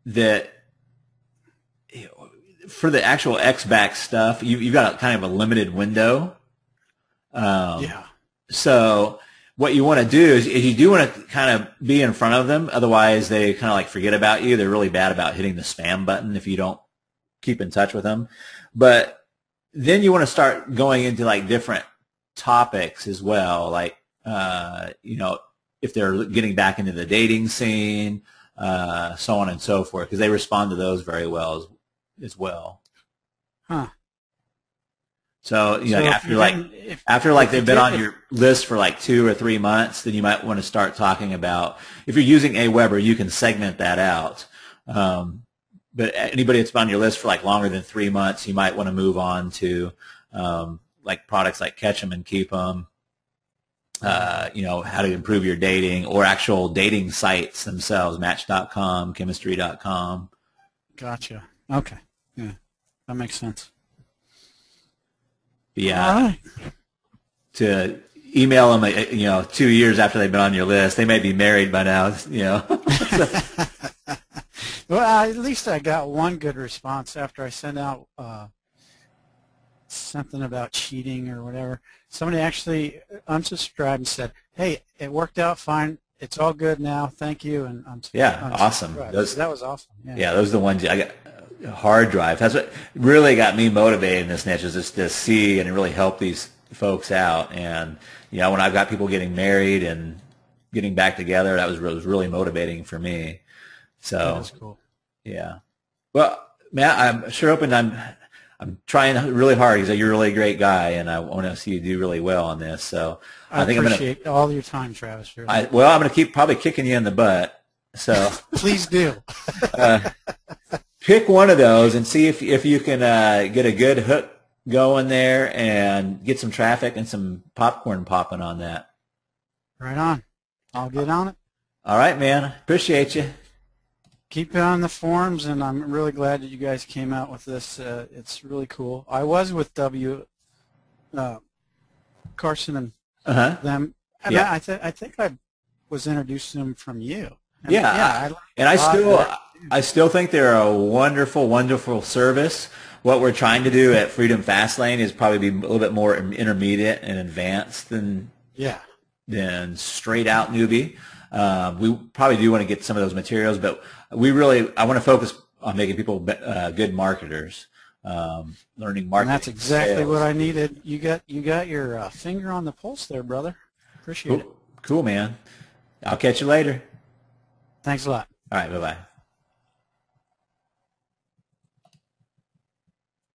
that for the actual XBAC stuff, you've got kind of a limited window. Yeah. So what you want to do is you do want to kind of be in front of them. Otherwise, they kind of like forget about you. They're really bad about hitting the spam button if you don't keep in touch with them. But then you want to start going into like different topics as well, like if they're getting back into the dating scene, so on and so forth, because they respond to those very well as well. Huh. So after they've been on your list for like 2 or 3 months, then you might want to start talking about, if you're using Aweber, you can segment that out. But anybody that's been on your list for like longer than 3 months, you might want to move on to like products like Catch 'em and Keep 'em. How to improve your dating, or actual dating sites themselves, Match.com, Chemistry.com. Gotcha. Okay. Yeah, that makes sense. Yeah. All right. To email them, 2 years after they've been on your list, they may be married by now, Well, at least I got one good response after I sent out something about cheating or whatever. Somebody actually unsubscribed and said, hey, it worked out fine. It's all good now. Thank you. And awesome. That was awesome. Yeah, those are the ones I got. Hard drive. That's what really got me motivated in this niche, is just to see and really help these folks out. And when I've got people getting married and getting back together, that was really motivating for me. So that's cool. Yeah. Well, Matt, I'm sure hoping I'm trying really hard, because you're a really great guy, and I want to see you do really well on this. So I think appreciate all your time, Travis. Really. I'm going to keep probably kicking you in the butt. So please do. Pick one of those and see if you can get a good hook go in there and get some traffic and some popcorn popping on that. Right on. I'll get on it. All right, man. Appreciate you. Keep it on the forums, and I'm really glad that you guys came out with this. It's really cool. I was with Carson and them. And Yeah. I think I was introduced to them from you. And Yeah, and I still think they're a wonderful, wonderful service. What we're trying to do at Freedom FastLane is probably be a little bit more intermediate and advanced than straight out newbie. We probably do want to get some of those materials, but I want to focus on making people good marketers, learning marketing. And that's exactly sales. what I needed. You got your finger on the pulse there, brother. Appreciate it. Cool, man. I'll catch you later. Thanks a lot. All right, bye-bye.